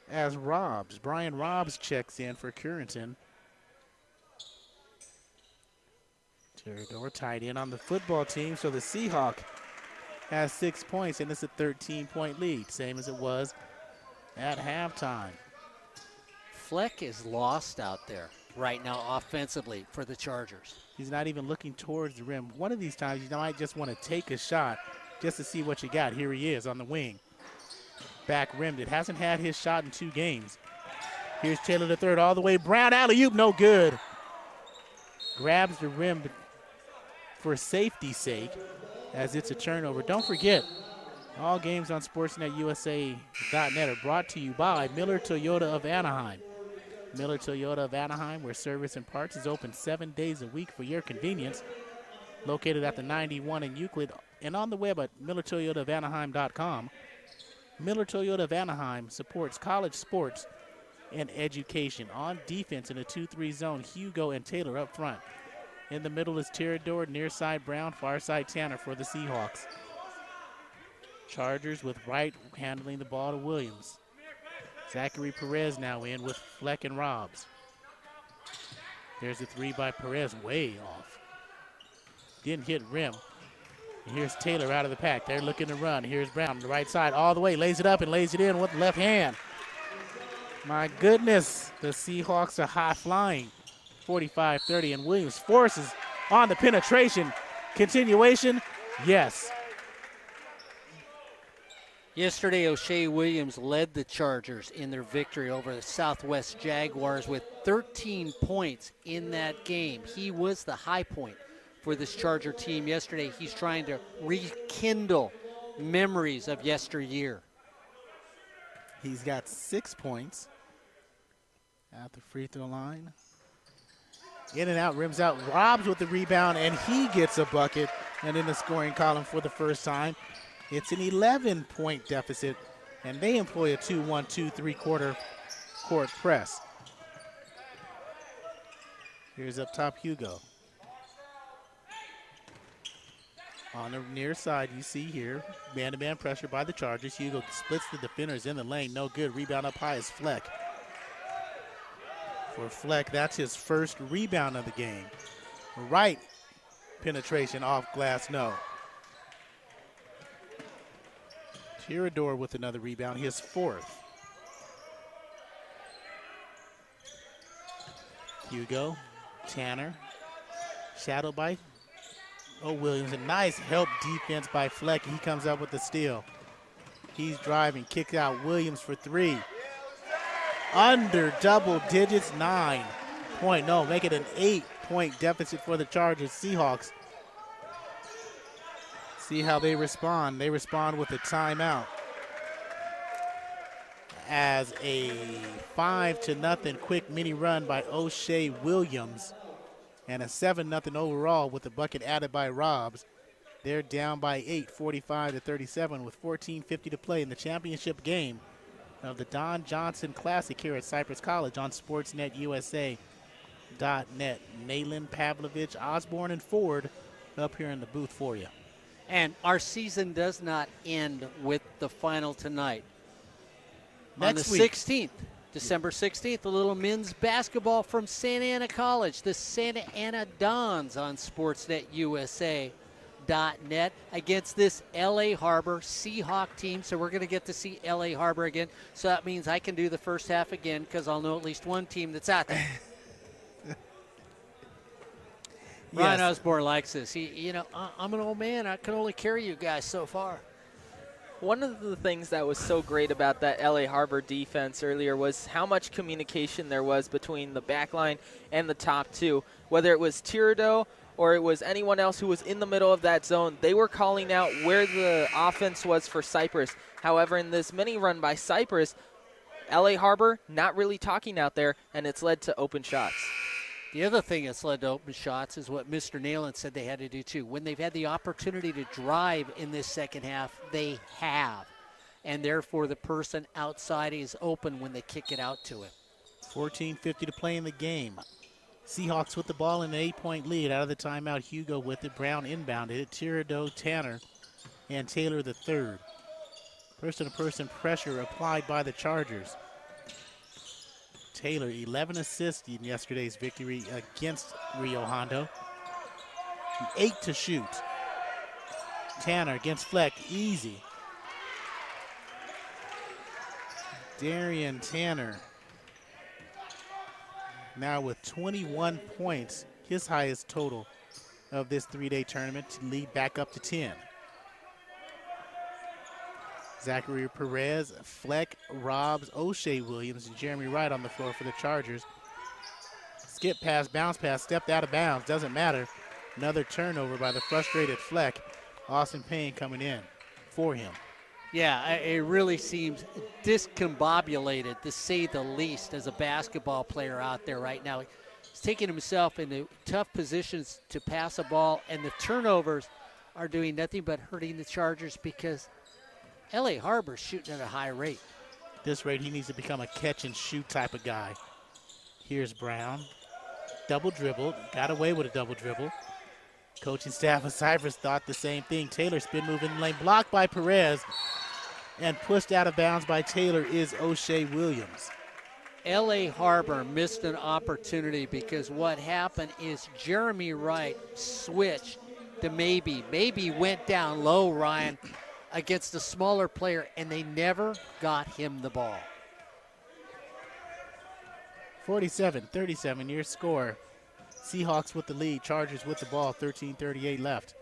As Brian Robbs checks in for Currington. Tirador tied in on the football team, so the Seahawk has 6 points, and it's a 13-point lead, same as it was at halftime. Fleck is lost out there right now offensively for the Chargers. He's not even looking towards the rim. One of these times you might just want to take a shot just to see what you got. Here he is on the wing. Back rimmed it. Hasn't had his shot in 2 games. Here's Taylor the third all the way. Brown alley-oop, no good. Grabs the rim for safety's sake as it's a turnover. Don't forget, all games on SportsNetUSA.net are brought to you by Miller Toyota of Anaheim. Miller Toyota of Anaheim, where service and parts is open 7 days a week for your convenience. Located at the 91 in Euclid and on the web at MillerToyotaofAnaheim.com. Miller Toyota of Anaheim supports college sports and education. On defense in a 2-3 zone, Hugo and Taylor up front. In the middle is Tirador, near side Brown, far side Tanner for the Seahawks. Chargers with Wright handling the ball to Williams. Zachary Perez now in with Fleck and Robbs. There's a 3 by Perez, way off. Didn't hit rim. And here's Taylor out of the pack. They're looking to run. Here's Brown on the right side all the way. Lays it up and lays it in with the left hand. My goodness, the Seahawks are high flying. 45-30, and Williams forces on the penetration. Continuation, yes. Yesterday, O'Shea Williams led the Chargers in their victory over the Southwest Jaguars with 13 points in that game. He was the high point for this Charger team yesterday. He's trying to rekindle memories of yesteryear. He's got 6 points at the free throw line. In and out, rims out, Robbs with the rebound, and he gets a bucket. And in the scoring column for the first time, it's an 11-point deficit, and they employ a 2-1-2 3/4 court press. Here's up top Hugo. On the near side, you see here, man-to-man pressure by the Chargers. Hugo splits the defenders in the lane, no good. Rebound up high is Fleck. For Fleck, that's his first rebound of the game. Right penetration off glass, no. Tirador with another rebound, his 4th. Hugo, Tanner, shadowed by Williams. A nice help defense by Fleck. He comes up with the steal. He's driving, kicks out Williams for 3. Under double digits, 9 point. No, make it an 8-point deficit for the Chargers. Seahawks. See how they respond. They respond with a timeout. As a 5-0 quick mini run by O'Shea Williams and a 7-0 overall with the bucket added by Robbs. They're down by 8, 45-37 with 14:50 to play in the championship game of the Don Johnson Classic here at Cypress College on SportsNetUSA.net. Neyland, Pavlovich, Osborn, and Ford up here in the booth for you. And our season does not end with the final tonight. Next on the week. 16th, December 16th, a little men's basketball from Santa Ana College, the Santa Ana Dons on SportsNetUSA.net against this L.A. Harbor Seahawk team. So we're going to get to see L.A. Harbor again. So that means I can do the first half again because I'll know at least one team that's out there. Ryan Osborn likes this. I'm an old man. I can only carry you guys so far. One of the things that was so great about that LA Harbor defense earlier was how much communication there was between the back line and the top two. Whether it was Tirado or it was anyone else who was in the middle of that zone, they were calling out where the offense was for Cypress. However, in this mini run by Cypress, LA Harbor not really talking out there, and it's led to open shots. The other thing that's led to open shots is what Mr. Neyland said they had to do too. When they've had the opportunity to drive in this second half, they have. and therefore the person outside is open when they kick it out to him. 14:50 to play in the game. Seahawks with the ball in an 8-point lead. Out of the timeout, Hugo with it. Brown inbounded it. Tirado, Tanner, and Taylor the third. Person-to-person pressure applied by the Chargers. Taylor, 11 assists in yesterday's victory against Rio Hondo. 8 to shoot. Tanner against Fleck, easy. Darian Tanner now with 21 points, his highest total of this 3-day tournament, to lead back up to 10. Zachary Perez, Fleck, Robs, O'Shea Williams, and Jeremy Wright on the floor for the Chargers. Skip pass, bounce pass, stepped out of bounds, doesn't matter. Another turnover by the frustrated Fleck. Austin Payne coming in for him. Yeah, it really seems discombobulated, to say the least, as a basketball player out there right now. He's taking himself into tough positions to pass a ball, and the turnovers are doing nothing but hurting the Chargers because L.A. Harbor's shooting at a high rate. At this rate, he needs to become a catch-and-shoot type of guy. Here's Brown. Double dribble, got away with a double dribble. Coaching staff of Cypress thought the same thing. Taylor spin move in the lane, blocked by Perez, and pushed out of bounds by Taylor is O'Shea Williams. L.A. Harbor missed an opportunity because what happened is Jeremy Wright switched to maybe went down low, Ryan, against a smaller player, and they never got him the ball. 47-37, your score. Seahawks with the lead, Chargers with the ball, 13:38 left.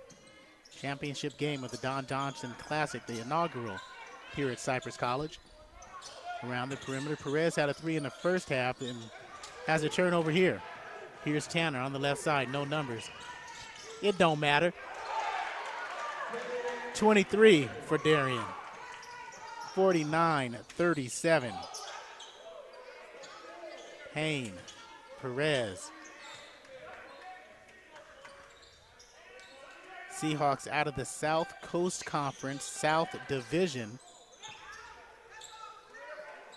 Championship game of the Don Johnson Classic, the inaugural here at Cypress College. Around the perimeter, Perez had a three in the first half and has a turnover here. Here's Tanner on the left side, no numbers. It don't matter. 23 for Darian. 49-37. Payne, Perez. Seahawks out of the South Coast Conference, South Division.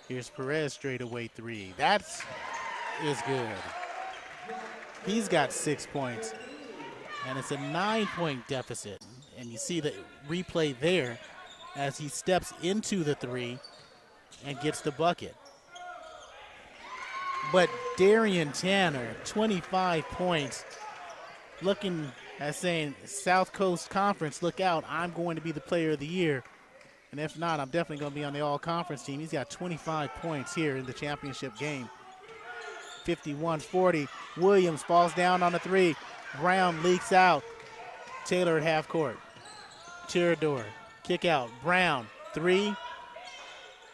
Here's Perez straightaway three. That is good. He's got 6 points, and it's a 9-point deficit. And you see the replay there as he steps into the three and gets the bucket. But Darian Tanner, 25 points, looking at saying, South Coast Conference, look out, I'm going to be the player of the year. And if not, I'm definitely going to be on the all-conference team. He's got 25 points here in the championship game. 51-40. Williams falls down on the three. Brown leaks out. Taylor at half court. Tirador, kick out. Brown, three.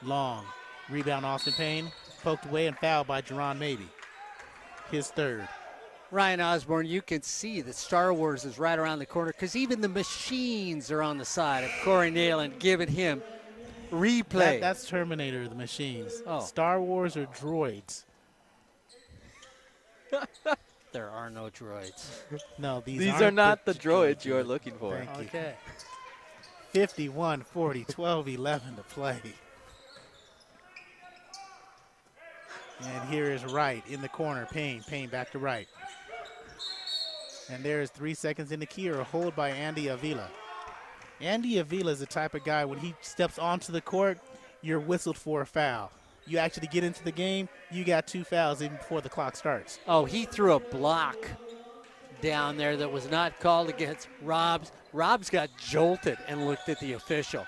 Long. Rebound, Austin Payne. Poked away and fouled by Jerron Mabey. His third. Ryan Osborn, you can see that Star Wars is right around the corner because even the machines are on the side of Corey Neyland, giving him replay. That's Terminator, the machines. Oh. Star Wars are droids. There are no droids. No, these are not the droids you are looking for. Thank you. Okay. 51-40, 12-11 to play. And here is Wright in the corner. Payne back to Wright. And there is 3 seconds in the key, or a hold by Andy Avila. Andy Avila is the type of guy, when he steps onto the court, you're whistled for a foul. You actually get into the game, you got 2 fouls even before the clock starts. Oh, he threw a block down there that was not called against Robs. Robs got jolted and looked at the official.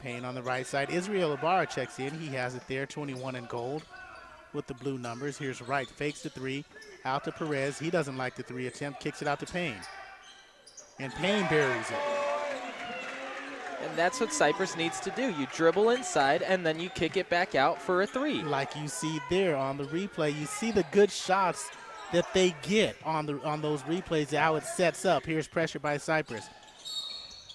Payne on the right side. Israel Ibarra checks in. He has it there, 21 in gold with the blue numbers. Here's Wright, fakes the three, out to Perez. He doesn't like the three attempt, kicks it out to Payne. And Payne buries it. And that's what Cypress needs to do. You dribble inside, and then you kick it back out for a three. Like you see there on the replay, you see the good shots that they get on those replays, how it sets up. Here's pressure by Cypress.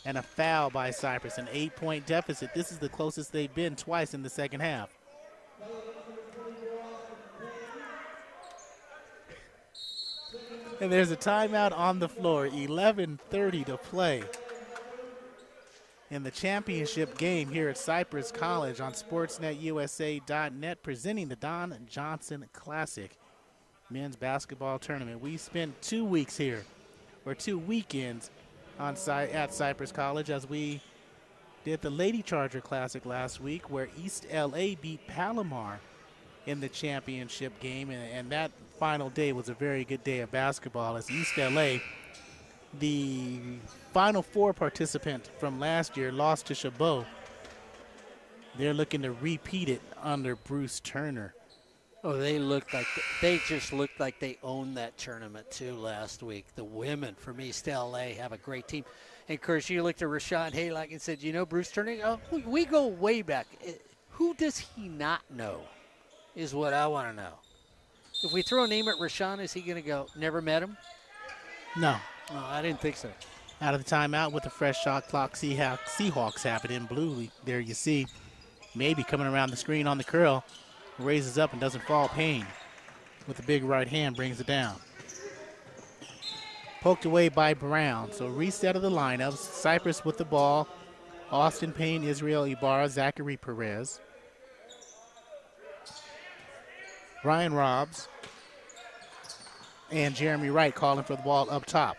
And a foul by Cypress, an 8-point deficit. This is the closest they've been twice in the second half. And there's a timeout on the floor, 11:30 to play. in the championship game here at Cypress College on SportsNetUSA.net, presenting the Don Johnson Classic men's basketball tournament. We spent 2 weeks here, or 2 weekends at Cypress College, as we did the Lady Charger Classic last week, where East LA beat Palomar in the championship game, and that final day was a very good day of basketball, as East LA, the Final Four participant from last year, lost to Chabot. They're looking to repeat it under Bruce Turner. Oh, they just looked like they owned that tournament too last week. The women from East LA have a great team. And of course, you looked at Rashawn Haylock and said, you know, Bruce Turner, oh, we go way back. Who does he not know is what I want to know. If we throw a name at Rashawn, is he going to go, never met him? No. Oh, I didn't think so. Out of the timeout with the fresh shot clock, Seahawks have it in blue. There you see, maybe coming around the screen on the curl, raises up and doesn't fall. Payne with the big right hand brings it down. Poked away by Brown. So reset of the lineups. Cypress with the ball. Austin Payne, Israel Ibarra, Zachary Perez. Ryan Robbs and Jeremy Wright calling for the ball up top.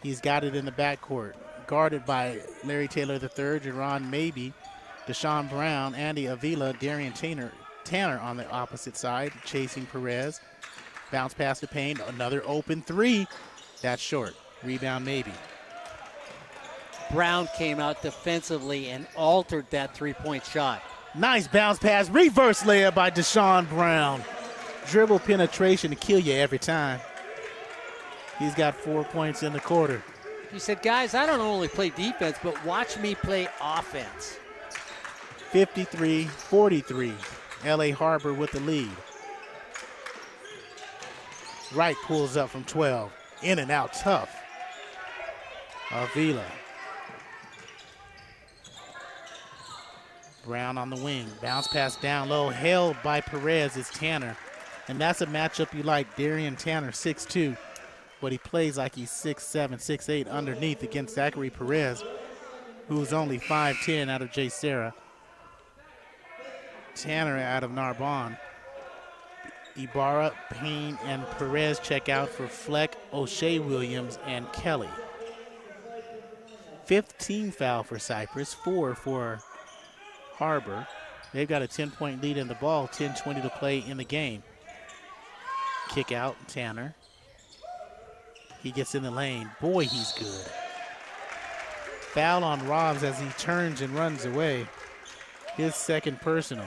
He's got it in the backcourt, guarded by Larry Taylor III, Jerron Mabee, Deshaun Brown, Andy Avila, Darian Tanner on the opposite side, chasing Perez. Bounce pass to Payne, another open three. That's short. Rebound Mabee. Brown came out defensively and altered that three-point shot. Nice bounce pass, reverse layup by Deshaun Brown. Dribble penetration to kill you every time. He's got 4 points in the quarter. He said, guys, I don't only play defense, but watch me play offense. 53-43. LA Harbor with the lead. Wright pulls up from 12. In and out tough. Avila. Brown on the wing. Bounce pass down low. Held by Perez is Tanner. And that's a matchup you like. Darian Tanner, 6'2". But he plays like he's 6'7", 6'8" underneath against Zachary Perez, who's only 5'10" out of J. Sarah. Tanner out of Narbonne. Ibarra, Payne, and Perez check out for Fleck, O'Shea Williams, and Kelly. 5th team foul for Cypress, 4 for Harbor. They've got a 10-point lead in the ball, 10:20 to play in the game. Kick out, Tanner. He gets in the lane. Boy, he's good. Foul on Robbs as he turns and runs away. His second personal.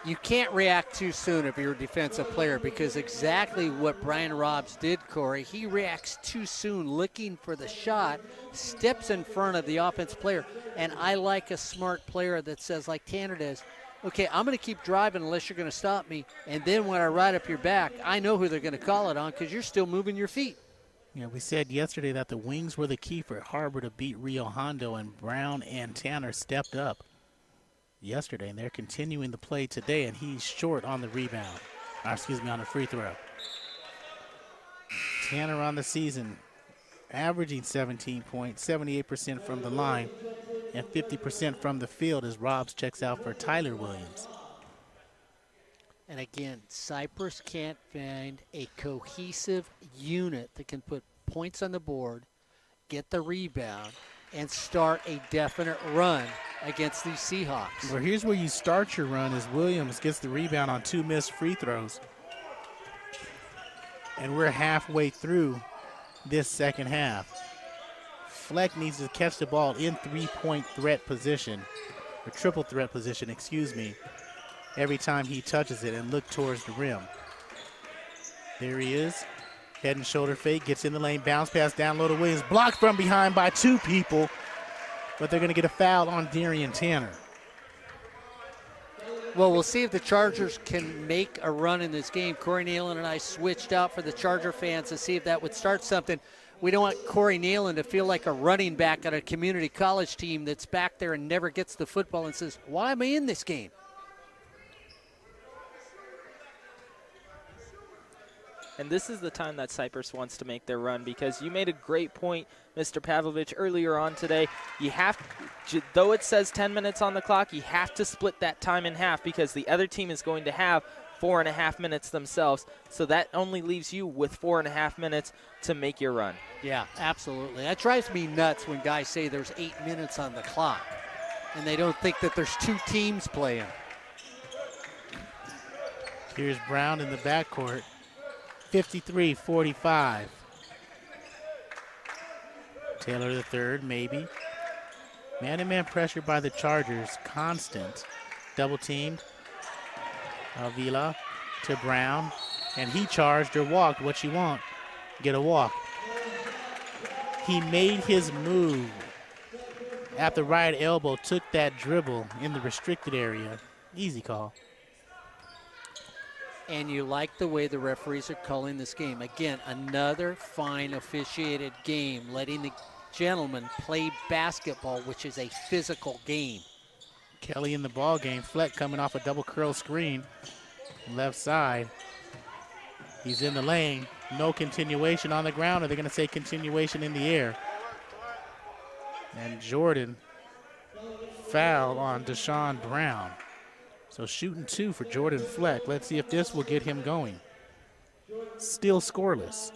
You can't react too soon if you're a defensive player, because exactly what Brian Robbs did, Corey, he reacts too soon looking for the shot, steps in front of the offense player, and I like a smart player that says, like Tanner does, okay, I'm going to keep driving unless you're going to stop me, and then when I ride up your back, I know who they're going to call it on because you're still moving your feet. Yeah, we said yesterday that the wings were the key for Harbor to beat Rio Hondo, and Brown and Tanner stepped up yesterday, and they're continuing the play today, and he's short on the rebound. On the free throw. Tanner on the season averaging 17 points, 78% from the line, and 50% from the field as Robbs checks out for Tyler Williams. And again, Cypress can't find a cohesive unit that can put points on the board, get the rebound, and start a definite run against these Seahawks. Well, here's where you start your run as Williams gets the rebound on 2 missed free throws. And we're halfway through this second half. Fleck needs to catch the ball in three-point threat position, or triple threat position, excuse me, every time he touches it and look towards the rim. There he is. Head and shoulder fake, gets in the lane, bounce pass down low to Williams, blocked from behind by 2 people, but they're going to get a foul on Darian Tanner. Well, we'll see if the Chargers can make a run in this game. Corey Neyland and I switched out for the Charger fans to see if that would start something. We don't want Corey Neyland to feel like a running back on a community college team that's back there and never gets the football and says, why am I in this game? And this is the time that Cypress wants to make their run, because you made a great point, Mr. Pavlovich, earlier on today. You have, though it says 10 minutes on the clock, you have to split that time in half, because the other team is going to have 4.5 minutes themselves. So that only leaves you with 4.5 minutes to make your run. Yeah, absolutely. That drives me nuts when guys say there's 8 minutes on the clock and they don't think that there's 2 teams playing. Here's Brown in the backcourt. 53-45. Taylor the third, maybe. Man-to-man pressure by the Chargers, constant. Double teamed. Avila to Brown, and he charged or walked. What you want? Get a walk. He made his move at the right elbow, took that dribble in the restricted area. Easy call. And you like the way the referees are calling this game. Again, another fine officiated game, letting the gentlemen play basketball, which is a physical game. Kelly in the ball game. Fleck coming off a double curl screen. Left side. He's in the lane. No continuation on the ground. Are they going to say continuation in the air? And Jordan foul on Deshaun Brown. So shooting 2 for Jordan Fleck. Let's see if this will get him going. Still scoreless.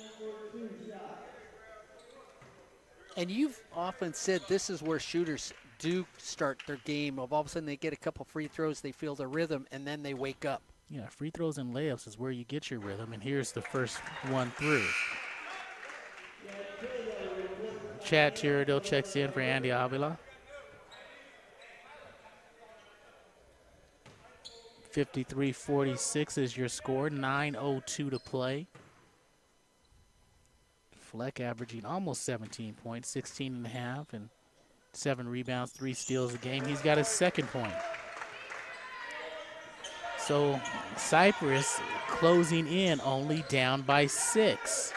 And you've often said this is where shooters do start their game. All of a sudden they get a couple free throws, they feel the rhythm, and then they wake up. Yeah, free throws and layups is where you get your rhythm, and here's the first one through. Chad Tirado checks in for Andy Avila. 53-46 is your score, 9:02 to play. Fleck averaging almost 17 points, 16 and a half, and 7 rebounds, 3 steals a game. He's got his second point. So Cypress closing in, only down by 6.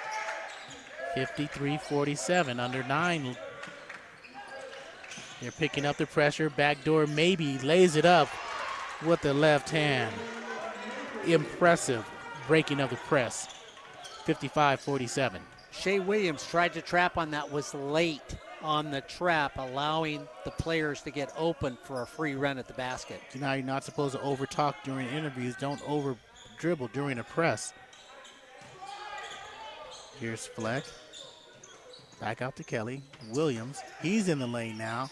53-47, under 9. They're picking up the pressure. Backdoor maybe, lays it up with the left hand. Impressive breaking of the press. 55-47. Shea Williams tried to trap on that, was late on the trap, allowing the players to get open for a free run at the basket. You know, you're not supposed to over-talk during interviews. Don't over-dribble during a press. Here's Fleck. Back out to Kelly. Williams, he's in the lane now.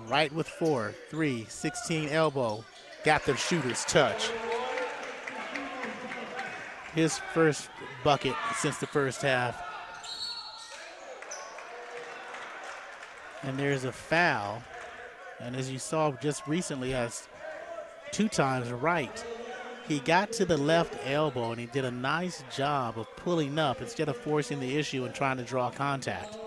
Right with 4, 3, 16 elbow. Got the shooter's touch. His first bucket since the first half. And there's a foul. And as you saw just recently, has 2 times right. He got to the left elbow and he did a nice job of pulling up instead of forcing the issue and trying to draw contact.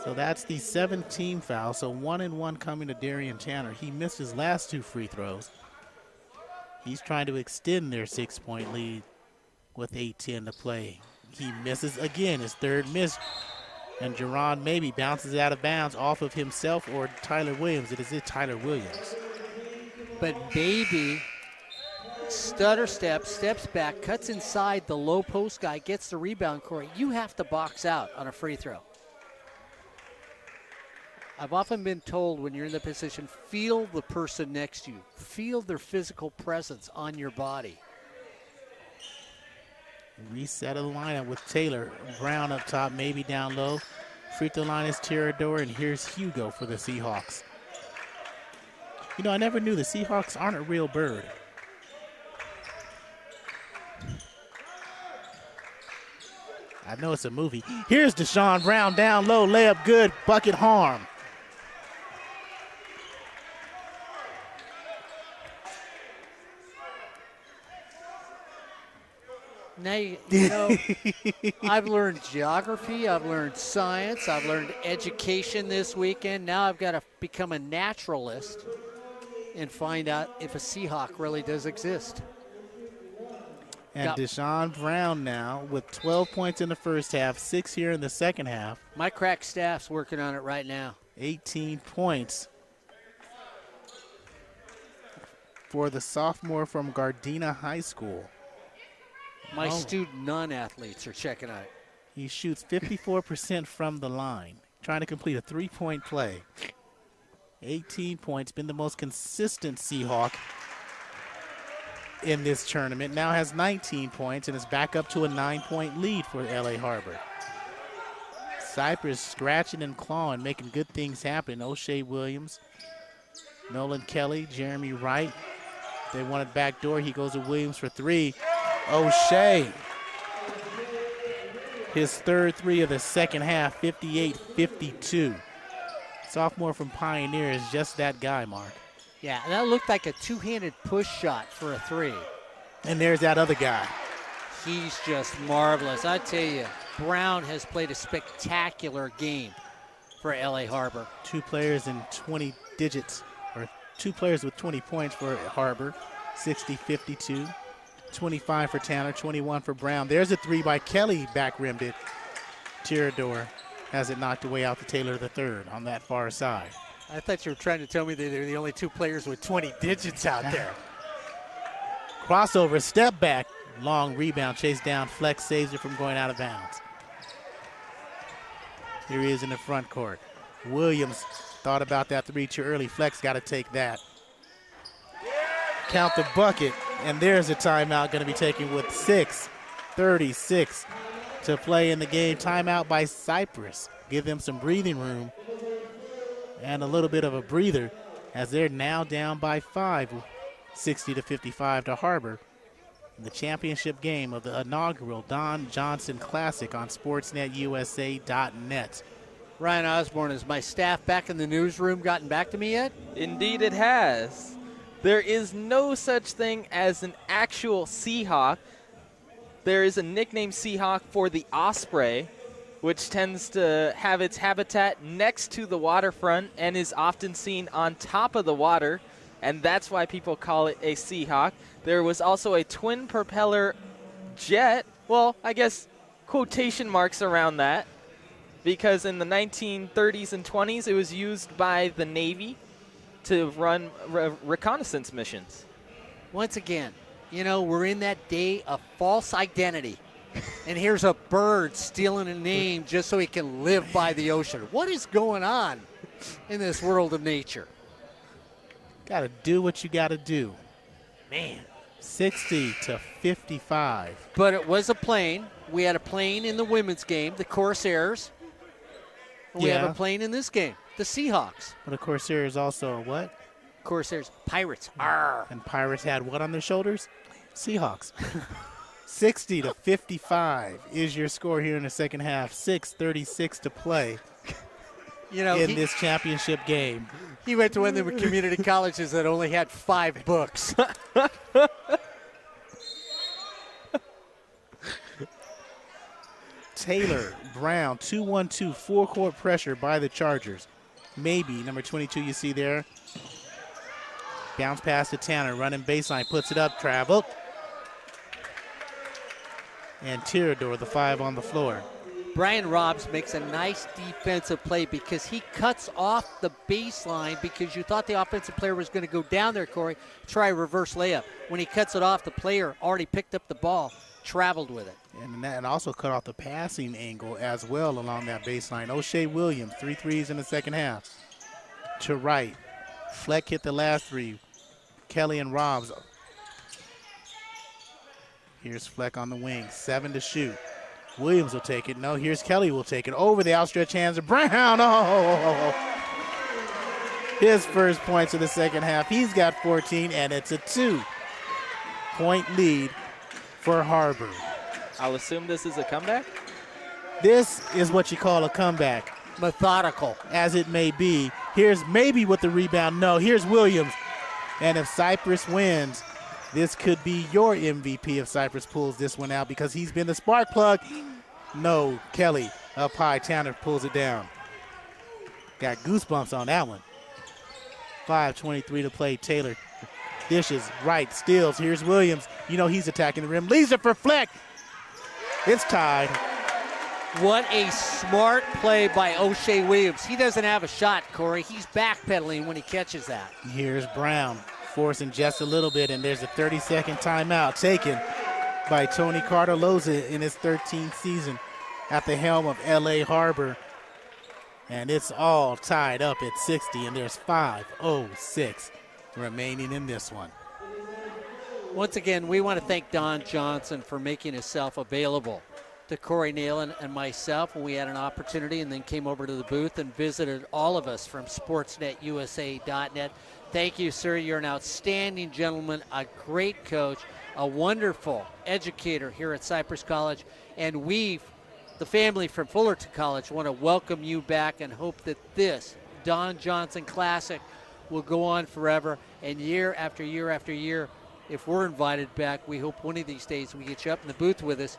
So that's the 7th foul. So 1 and 1 coming to Darian Tanner. He missed his last 2 free throws. He's trying to extend their 6-point lead with 8:10 to play. He misses again, his 3rd miss. And Jerron maybe bounces out of bounds off of himself or Tyler Williams. It is Tyler Williams. But Baby stutter steps back, cuts inside the low post guy, gets the rebound, Corey. You have to box out on a free throw. I've often been told when you're in the position, feel the person next to you. Feel their physical presence on your body. Reset of the lineup with Taylor. Brown up top, maybe down low. Free throw line is Tirador, and here's Hugo for the Seahawks. You know, I never knew the Seahawks aren't a real bird. I know it's a movie. Here's Deshaun Brown down low, layup good, bucket harm. Now, you know, I've learned geography, I've learned science, I've learned education this weekend. Now I've got to become a naturalist and find out if a Seahawk really does exist. And Deshaun Brown now with 12 points in the first half, 6 here in the second half. My crack staff's working on it right now. 18 points. for the sophomore from Gardena High School. My student non-athletes are checking out. He shoots 54% from the line, trying to complete a three-point play. 18 points, been the most consistent Seahawk in this tournament. Now has 19 points and is back up to a 9-point lead for LA Harbor. Cypress scratching and clawing, making good things happen. O'Shea Williams, Nolan Kelly, Jeremy Wright. They want it back door. He goes to Williams for three. O'Shea, his third three of the second half, 58-52. Sophomore from Pioneer is just that guy, Mark. Yeah, that looked like a two-handed push shot for a three. And there's that other guy. He's just marvelous. I tell you, Brown has played a spectacular game for LA Harbor. Two players in 20 digits, or two players with 20 points for Harbor, 60-52. 25 for Tanner, 21 for Brown. There's a three by Kelly, back rimmed it. Tirador has it knocked away out to Taylor III on that far side. I thought you were trying to tell me that they're the only two players with 20 digits out there. Crossover, step back, long rebound, chase down, Flex saves it from going out of bounds. Here he is in the front court. Williams thought about that three too early. Flex got to take that. Count the bucket, and there's a timeout going to be taken with 6:36 to play in the game. Timeout by Cypress. Give them some breathing room and a little bit of a breather as they're now down by 5, 60-55 to Harbor. In the championship game of the inaugural Don Johnson Classic on SportsNetUSA.net. Ryan Osborn, has my staff back in the newsroom gotten back to me yet? Indeed it has. There is no such thing as an actual Seahawk. There is a nickname Seahawk for the osprey, which tends to have its habitat next to the waterfront and is often seen on top of the water, and that's why people call it a Seahawk. There was also a twin propeller jet, well, I guess quotation marks around that, because in the 1930s and 20s it was used by the Navy to run reconnaissance missions. Once again, you know, we're in that day of false identity. And here's a bird stealing a name just so he can live by the ocean. What is going on in this world of nature? Got to do what you got to do. Man. 60-55. But it was a plane. We had a plane in the women's game, the Corsairs. We have a plane in this game, the Seahawks. But the Corsairs also a what? Corsairs, Pirates. Arr. And Pirates had what on their shoulders? Seahawks. 60-55 is your score here in the second half. 6:36 to play. You know, in this championship game. He went to one of the community colleges that only had 5 books. Taylor, Brown, 2-1-2, full-court pressure by the Chargers. Maybe, number 22 you see there. Bounce pass to Tanner, running baseline, puts it up, travel. And Tirador, the 5 on the floor. Brian Robbs makes a nice defensive play because he cuts off the baseline because you thought the offensive player was going to go down there, Corey, try a reverse layup. When he cuts it off, the player already picked up the ball, traveled with it. And also cut off the passing angle as well along that baseline. O'Shea Williams, 3 threes in the second half. To right. Fleck hit the last 3. Kelly and Robbs. Here's Fleck on the wing, 7 to shoot. Williams will take it. No, here's Kelly will take it. Over the outstretched hands of Brown. Oh! His first points of the second half. He's got 14, and it's a 2-point lead for Harbor. I'll assume this is a comeback? This is what you call a comeback. Methodical. As it may be. Here's maybe with the rebound. No, here's Williams. And if Cypress wins, this could be your MVP if Cypress pulls this one out because he's been the spark plug. No, Kelly up high. Tanner pulls it down. Got goosebumps on that one. 5:23 to play. Taylor dishes, right, steals. Here's Williams. You know he's attacking the rim. Leaves it for Fleck. It's tied. What a smart play by O'Shea Williams. He doesn't have a shot, Corey. He's backpedaling when he catches that. Here's Brown. Forcing just a little bit, and there's a 30-second timeout taken by Tony Cartoloza in his 13th season at the helm of L.A. Harbor. And it's all tied up at 60, and there's 5:06 remaining in this one. Once again, we want to thank Don Johnson for making himself available to Corey Neyland and myself when we had an opportunity, and then came over to the booth and visited all of us from sportsnetusa.net. Thank you, sir. You're an outstanding gentleman, a great coach, a wonderful educator here at Cypress College, and we, the family from Fullerton College, want to welcome you back and hope that this Don Johnson Classic will go on forever, and year after year after year, if we're invited back, we hope one of these days we get you up in the booth with us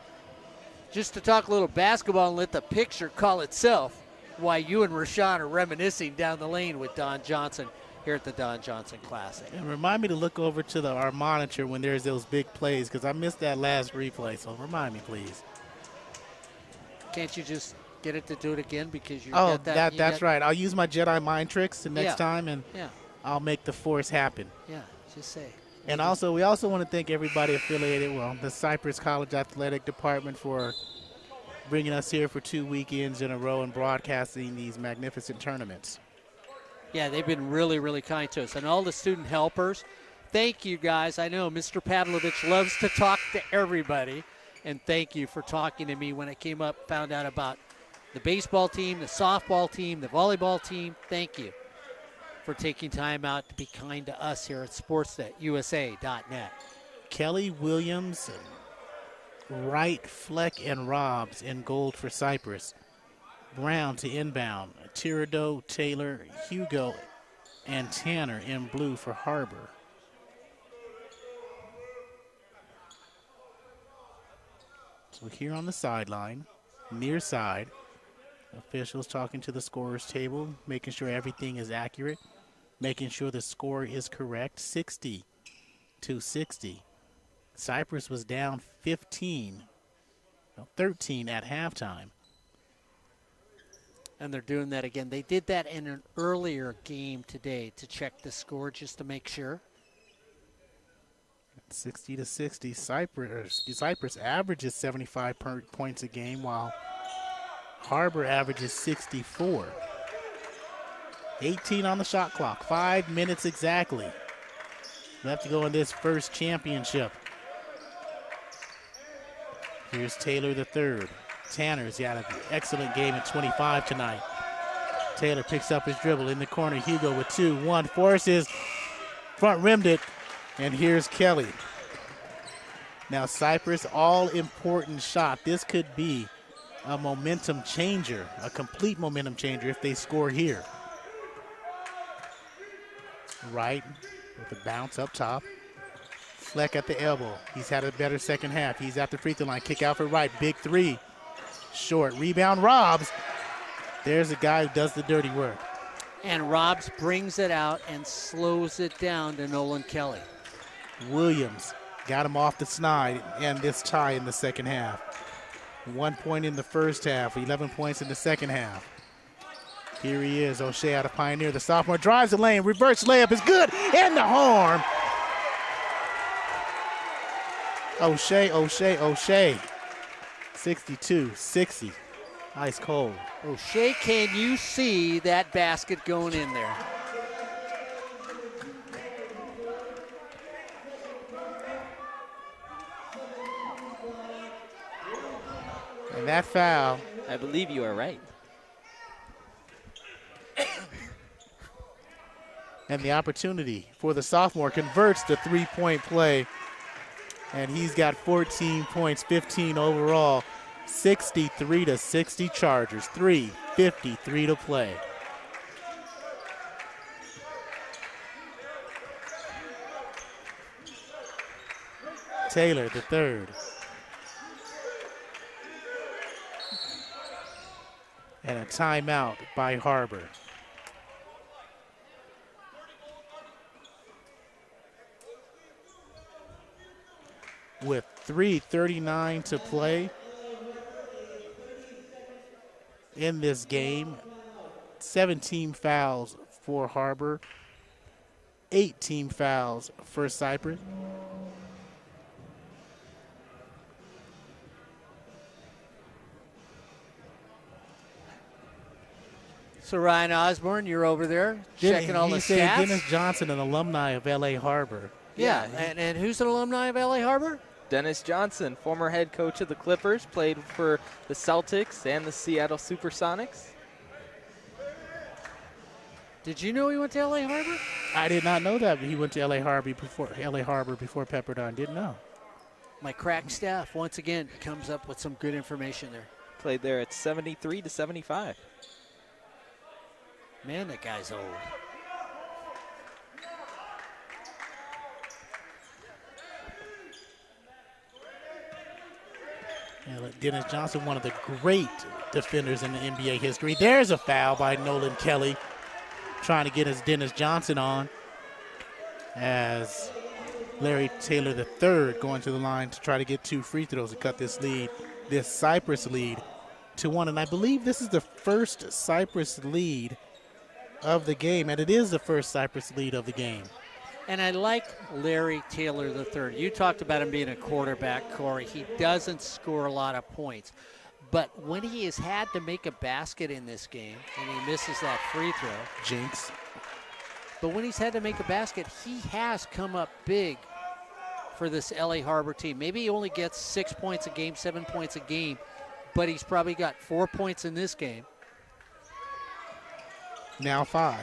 just to talk a little basketball and let the picture call itself while you and Rashawn are reminiscing down the lane with Don Johnson here at the Don Johnson Classic. And remind me to look over to our monitor when there's those big plays, because I missed that last replay, so remind me, please. Can't you just get it to do it again because you Oh, got that? that's right. I'll use my Jedi mind tricks the next Yeah. time, and Yeah, I'll make the force happen. yeah, just say. And also, we also want to thank everybody affiliated, well, the Cypress College Athletic Department for bringing us here for 2 weekends in a row and broadcasting these magnificent tournaments. Yeah, they've been really, really kind to us. And all the student helpers, thank you guys. I know Mr. Pavlovich loves to talk to everybody. And thank you for talking to me when I came up, found out about the baseball team, the softball team, the volleyball team. Thank you for taking time out to be kind to us here at sportsnetusa.net. Kelly, Williams, Wright, Fleck, and Robs in gold for Cypress. Brown to inbound. Tirado, Taylor, Hugo, and Tanner in blue for Harbor. So here on the sideline, near side, officials talking to the scorer's table, making sure everything is accurate, making sure the score is correct. 60-60. Cypress was down 13 at halftime. And they're doing that again. They did that in an earlier game today to check the score just to make sure. 60-60. Cypress averages 75 points a game, while Harbor averages 64. 18 on the shot clock. 5 minutes exactly left to go in this first championship. Here's Taylor the third. Tanner's got an excellent game at 25 tonight. Taylor picks up his dribble in the corner. Hugo with 2-1 forces, front rimmed it, and here's Kelly. Now Cypress, all important shot. This could be a momentum changer, a complete momentum changer if they score here. Wright with a bounce up top. Fleck at the elbow. He's had a better second half. He's at the free throw line. Kick out for Wright. Big three. Short. Rebound, Robs. There's a guy who does the dirty work. And Robs brings it out and slows it down to Nolan Kelly. Williams got him off the snide and this tie in the second half. 1 point in the first half, 11 points in the second half. Here he is, O'Shea out of Pioneer. The sophomore drives the lane. Reverse layup is good. In the horn. O'Shea. 62-60. Ice cold. O'Shea, can you see that basket going in there? And that foul. I believe you are right. And the opportunity for the sophomore converts the three-point play. And he's got 14 points, 15 overall. 63-60 Chargers. 3:53 to play. Taylor, the third. And a timeout by Harbor. With 3:39 to play in this game, 17 fouls for Harbor, 8 team fouls for Cypress. So Ryan Osborn, you're over there checking all the He said stats. Dennis Johnson, an alumni of L.A. Harbor. Yeah, and who's an alumni of LA Harbor? Dennis Johnson, former head coach of the Clippers, played for the Celtics and the Seattle Supersonics. Did you know he went to LA Harbor? I did not know that, but he went to L.A. Harbor before Pepperdine. Didn't know. My crack staff, once again, comes up with some good information there. Played there at 73 to 75. Man, that guy's old. Yeah, Dennis Johnson, one of the great defenders in the NBA history. There's a foul by Nolan Kelly, trying to get his Dennis Johnson on, as Larry Taylor III going to the line to try to get 2 free throws to cut this Cypress lead to 1. And I believe this is the first Cypress lead of the game, and it is the first Cypress lead of the game. And I like Larry Taylor III. You talked about him being a quarterback, Corey. He doesn't score a lot of points. But when he has had to make a basket in this game, and he misses that free throw. Jinx. But when he's had to make a basket, he has come up big for this LA Harbor team. Maybe he only gets 6 points a game, 7 points a game, but he's probably got 4 points in this game. Now 5.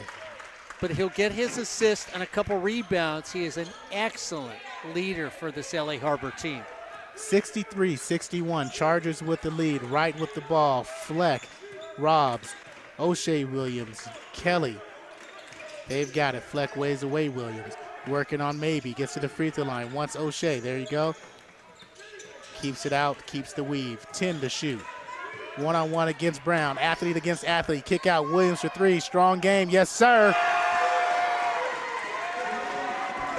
But he'll get his assist and a couple rebounds. He is an excellent leader for this LA Harbor team. 63-61, Chargers with the lead, right with the ball. Fleck, Robs, O'Shea Williams, Kelly. They've got it. Fleck ways away Williams. Working on Maybe, gets to the free throw line. Wants O'Shea. There you go. Keeps it out, keeps the weave. 10 to shoot. One-on-one against Brown. Athlete against athlete. Kick out Williams for 3. Strong game. Yes, sir.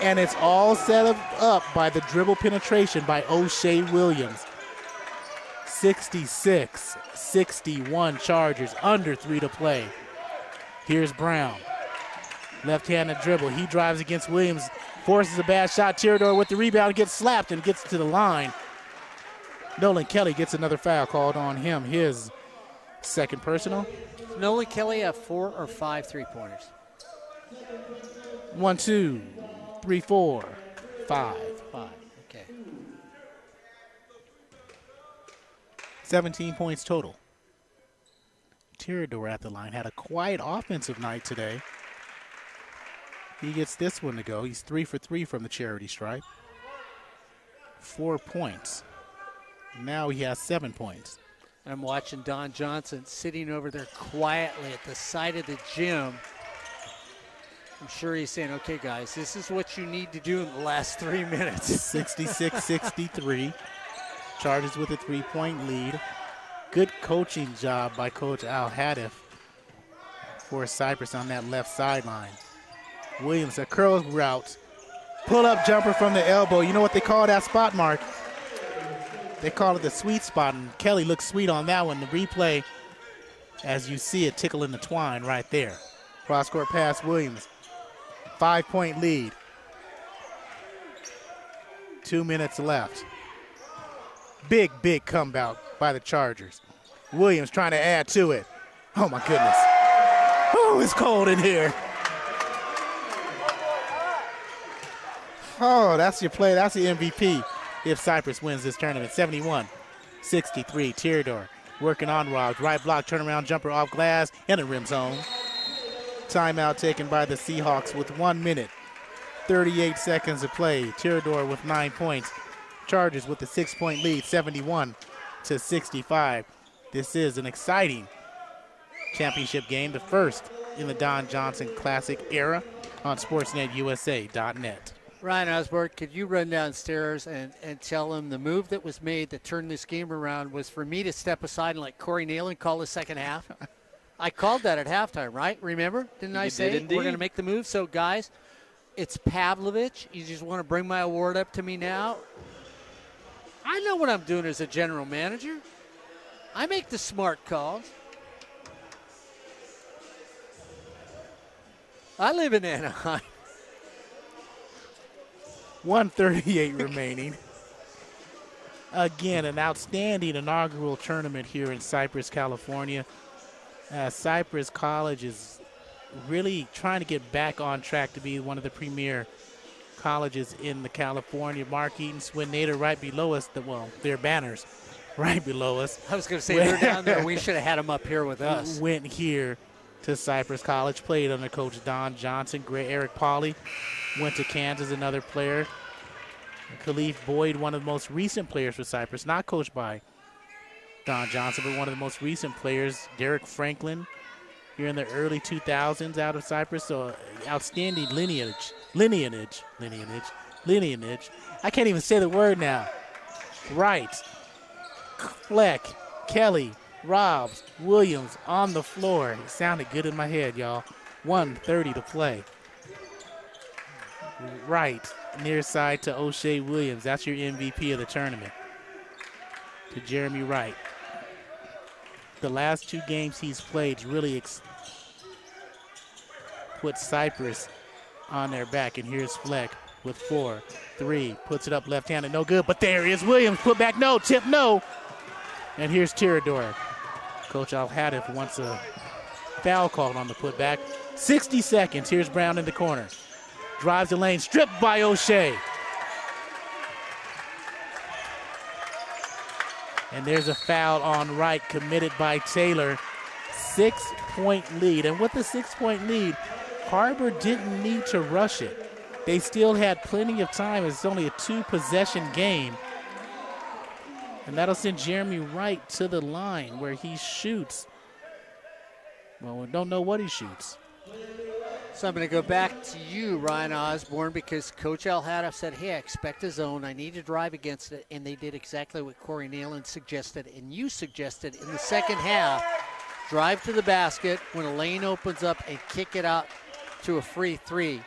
And it's all set up by the dribble penetration by O'Shea Williams. 66-61 Chargers, under 3 to play. Here's Brown. Left-handed dribble. He drives against Williams, forces a bad shot. Tirador with the rebound, gets slapped and gets to the line. Nolan Kelly gets another foul called on him, his second personal. Nolan Kelly have 4 or 5 three-pointers. 1, 2, 3, 4, 5. 5, okay. 17 points total. Tirador at the line had a quiet offensive night today. He gets this one to go. He's 3 for 3 from the charity stripe. 4 points. Now he has 7 points. And I'm watching Don Johnson sitting over there quietly at the side of the gym. I'm sure he's saying, okay, guys, this is what you need to do in the last 3 minutes. 66-63. Chargers with a 3-point lead. Good coaching job by Coach Al Hadif for Cypress on that left sideline. Williams, a curl route. Pull-up jumper from the elbow. You know what they call that spot, Mark? They call it the sweet spot, and Kelly looks sweet on that one. The replay, as you see it, tickling the twine right there. Cross-court pass, Williams. 5-point lead. 2 minutes left. Big, big comeback by the Chargers. Williams trying to add to it. Oh, my goodness. Oh, it's cold in here. Oh, that's your play. That's the MVP if Cypress wins this tournament. 71-63, Tirador working on Robs. Right block, turnaround jumper off glass in the rim zone. Timeout taken by the Seahawks with 1 minute, 38 seconds to play. Tirador with 9 points. Chargers with a 6-point lead, 71-65. This is an exciting championship game, the first in the Don Johnson Classic era on SportsNetUSA.net. Ryan Osborn, could you run downstairs and tell him the move that was made that turned this game around was for me to step aside and let Corey Neyland call the second half? I called that at halftime, right? Remember? Didn't I say we're going to make the move? So, guys, it's Pavlovich. You just want to bring my award up to me now? I know what I'm doing as a general manager. I make the smart calls. I live in Anaheim. 1:38 remaining. Again, an outstanding inaugural tournament here in Cypress, California. Cypress College is really trying to get back on track to be one of the premier colleges in the California. Mark Eaton, Swin Nader right below us. Their banners right below us. I was going to say they're down there. We should have had them up here with us. Went here to Cypress College, played under Coach Don Johnson. Eric Pauley went to Kansas, another player. Khalif Boyd, one of the most recent players for Cypress, not coached by Don Johnson, but one of the most recent players. Derek Franklin, here in the early 2000s out of Cypress. So outstanding lineage. I can't even say the word now. Wright, Fleck, Kelly, Robbs, Williams on the floor. It sounded good in my head, y'all. 1:30 to play. Right, near side to O'Shea Williams. That's your MVP of the tournament. To Jeremy Wright. The last 2 games he's played really put Cypress on their back. And here's Fleck with 4, 3, puts it up left-handed, no good. But there is Williams, put back, no, tip, no. And here's Tirador. Coach Al-Hadif wants a foul called on the putback. 60 seconds, here's Brown in the corner. Drives the lane, stripped by O'Shea. And there's a foul on Wright committed by Taylor. 6-point lead. And with the 6-point lead, Harbor didn't need to rush it. They still had plenty of time. It's only a 2-possession game. And that'll send Jeremy Wright to the line where he shoots. Well, we don't know what he shoots. So I'm going to go back to you, Ryan Osborn, because Coach Al-Hadif said, hey, I expect a zone. I need to drive against it. And they did exactly what Corey Neyland suggested and you suggested in the second half. Drive to the basket when a lane opens up and kick it out to a free 3.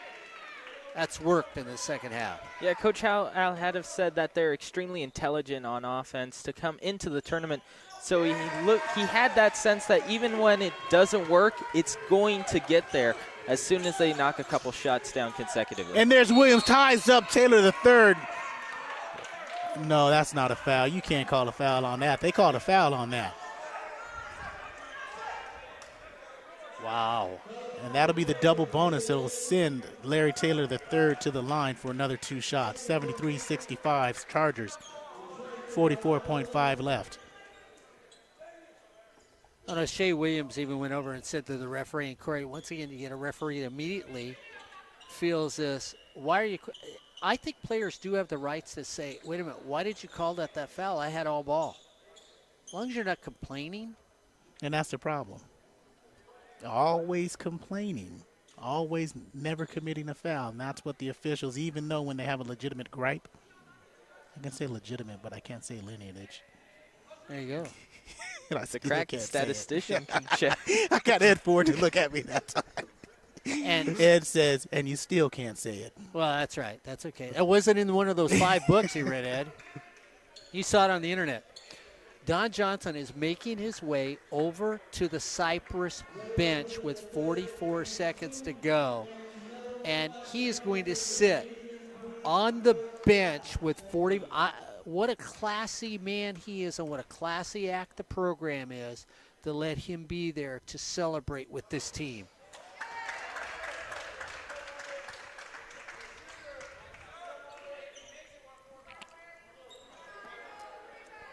That's worked in the second half. Yeah, Coach Al-Hadif said that they're extremely intelligent on offense to come into the tournament. So he had that sense that even when it doesn't work, it's going to get there as soon as they knock a couple shots down consecutively. And there's Williams, ties up Taylor the third. No, that's not a foul. You can't call a foul on that. They called a foul on that. Wow. And that'll be the double bonus that will send Larry Taylor the third to the line for another 2 shots. 73-65 Chargers. 44.5 left. And Shea Williams even went over and said to the referee, and Corey, once again, you get a referee that immediately feels this. Why are you? I think players do have the rights to say, wait a minute, why did you call that foul? I had all ball. As long as you're not complaining. And that's the problem. Always complaining. Always never committing a foul. And that's what the officials, even though when they have a legitimate gripe, I can say legitimate, but I can't say lineage. There you go. The crack statistician can check. I got Ed Ford to look at me that time. And Ed says, and you still can't say it. Well, that's right. That's okay. That wasn't in one of those 5 books you read, Ed. You saw it on the internet. Don Johnson is making his way over to the Cypress bench with 44 seconds to go. And he is going to sit on the bench with 40. What a classy man he is and what a classy act the program is to let him be there to celebrate with this team.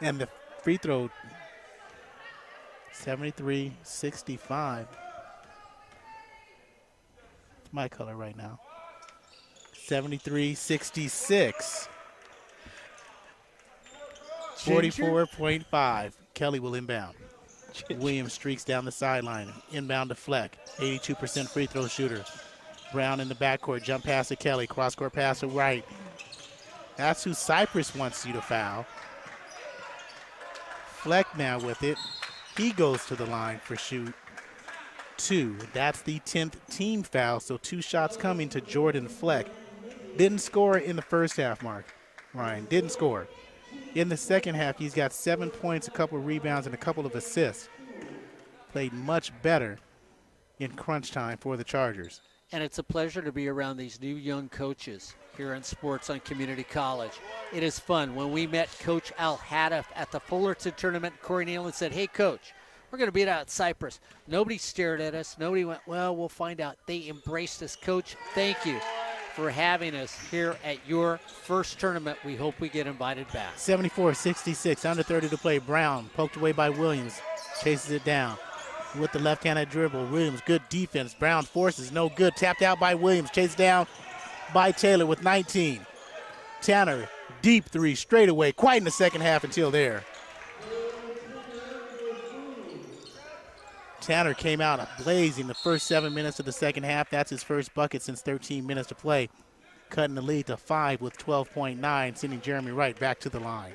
And the free throw, 73-65. It's my color right now. 73-66. 44.5. Kelly will inbound. Williams streaks down the sideline. Inbound to Fleck. 82% free throw shooter. Brown in the backcourt. Jump pass to Kelly. Cross-court pass to Wright. That's who Cypress wants you to foul. Fleck now with it. He goes to the line for shoot 2. That's the 10th team foul, so 2 shots coming to Jordan Fleck. Didn't score in the first half, Mark. Ryan didn't score. In the second half, he's got 7 points, a couple of rebounds, and a couple of assists. Played much better in crunch time for the Chargers. And it's a pleasure to be around these new young coaches here in sports on Community College. It is fun. When we met Coach Al Haddaf at the Fullerton tournament, Corey Neyland said, "Hey, Coach, we're going to beat out Cypress." Nobody stared at us. Nobody went, "Well, we'll find out." They embraced us. Coach, thank you for having us here at your first tournament. We hope we get invited back. 74-66, under 30 to play. Brown poked away by Williams, chases it down with the left-handed dribble. Williams, good defense. Brown forces, no good. Tapped out by Williams, chased down by Taylor with 19. Tanner, deep three, straight away, quite in the second half until there. Tanner came out blazing the first 7 minutes of the second half. That's his first bucket since 13 minutes to play. Cutting the lead to 5 with 12.9, sending Jeremy Wright back to the line.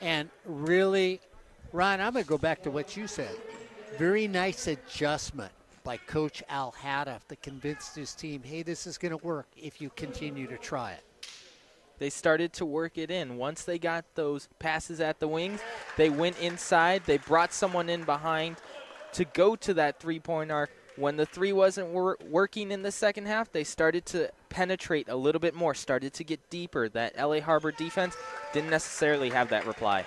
And really, Ryan, I'm going to go back to what you said. Very nice adjustment by Coach Al Haddaf that convinced his team, hey, this is going to work if you continue to try it. They started to work it in. Once they got those passes at the wings, they went inside. They brought someone in behind to go to that three-point arc. When the three wasn't working in the second half, they started to penetrate a little bit more, started to get deeper. That LA Harbor defense didn't necessarily have that reply.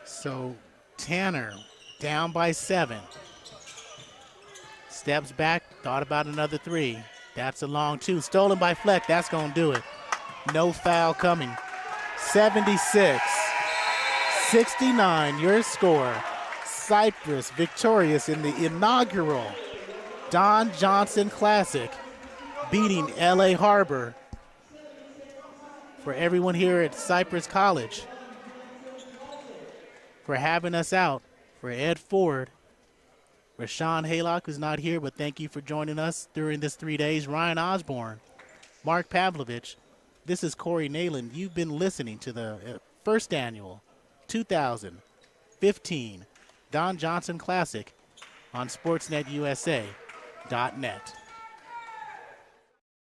So Tanner down by 7. Steps back, thought about another three. That's a long two. Stolen by Fleck. That's going to do it. No foul coming. 76-69, your score. Cypress victorious in the inaugural Don Johnson Classic, beating LA Harbor. For everyone here at Cypress College, for having us out, for Ed Ford, Rashawn Haylock, who's not here, but thank you for joining us during this 3 days, Ryan Osborn, Mark Pavlovich. This is Corey Neyland. You've been listening to the first annual 2015 Don Johnson Classic on SportsNetUSA.net.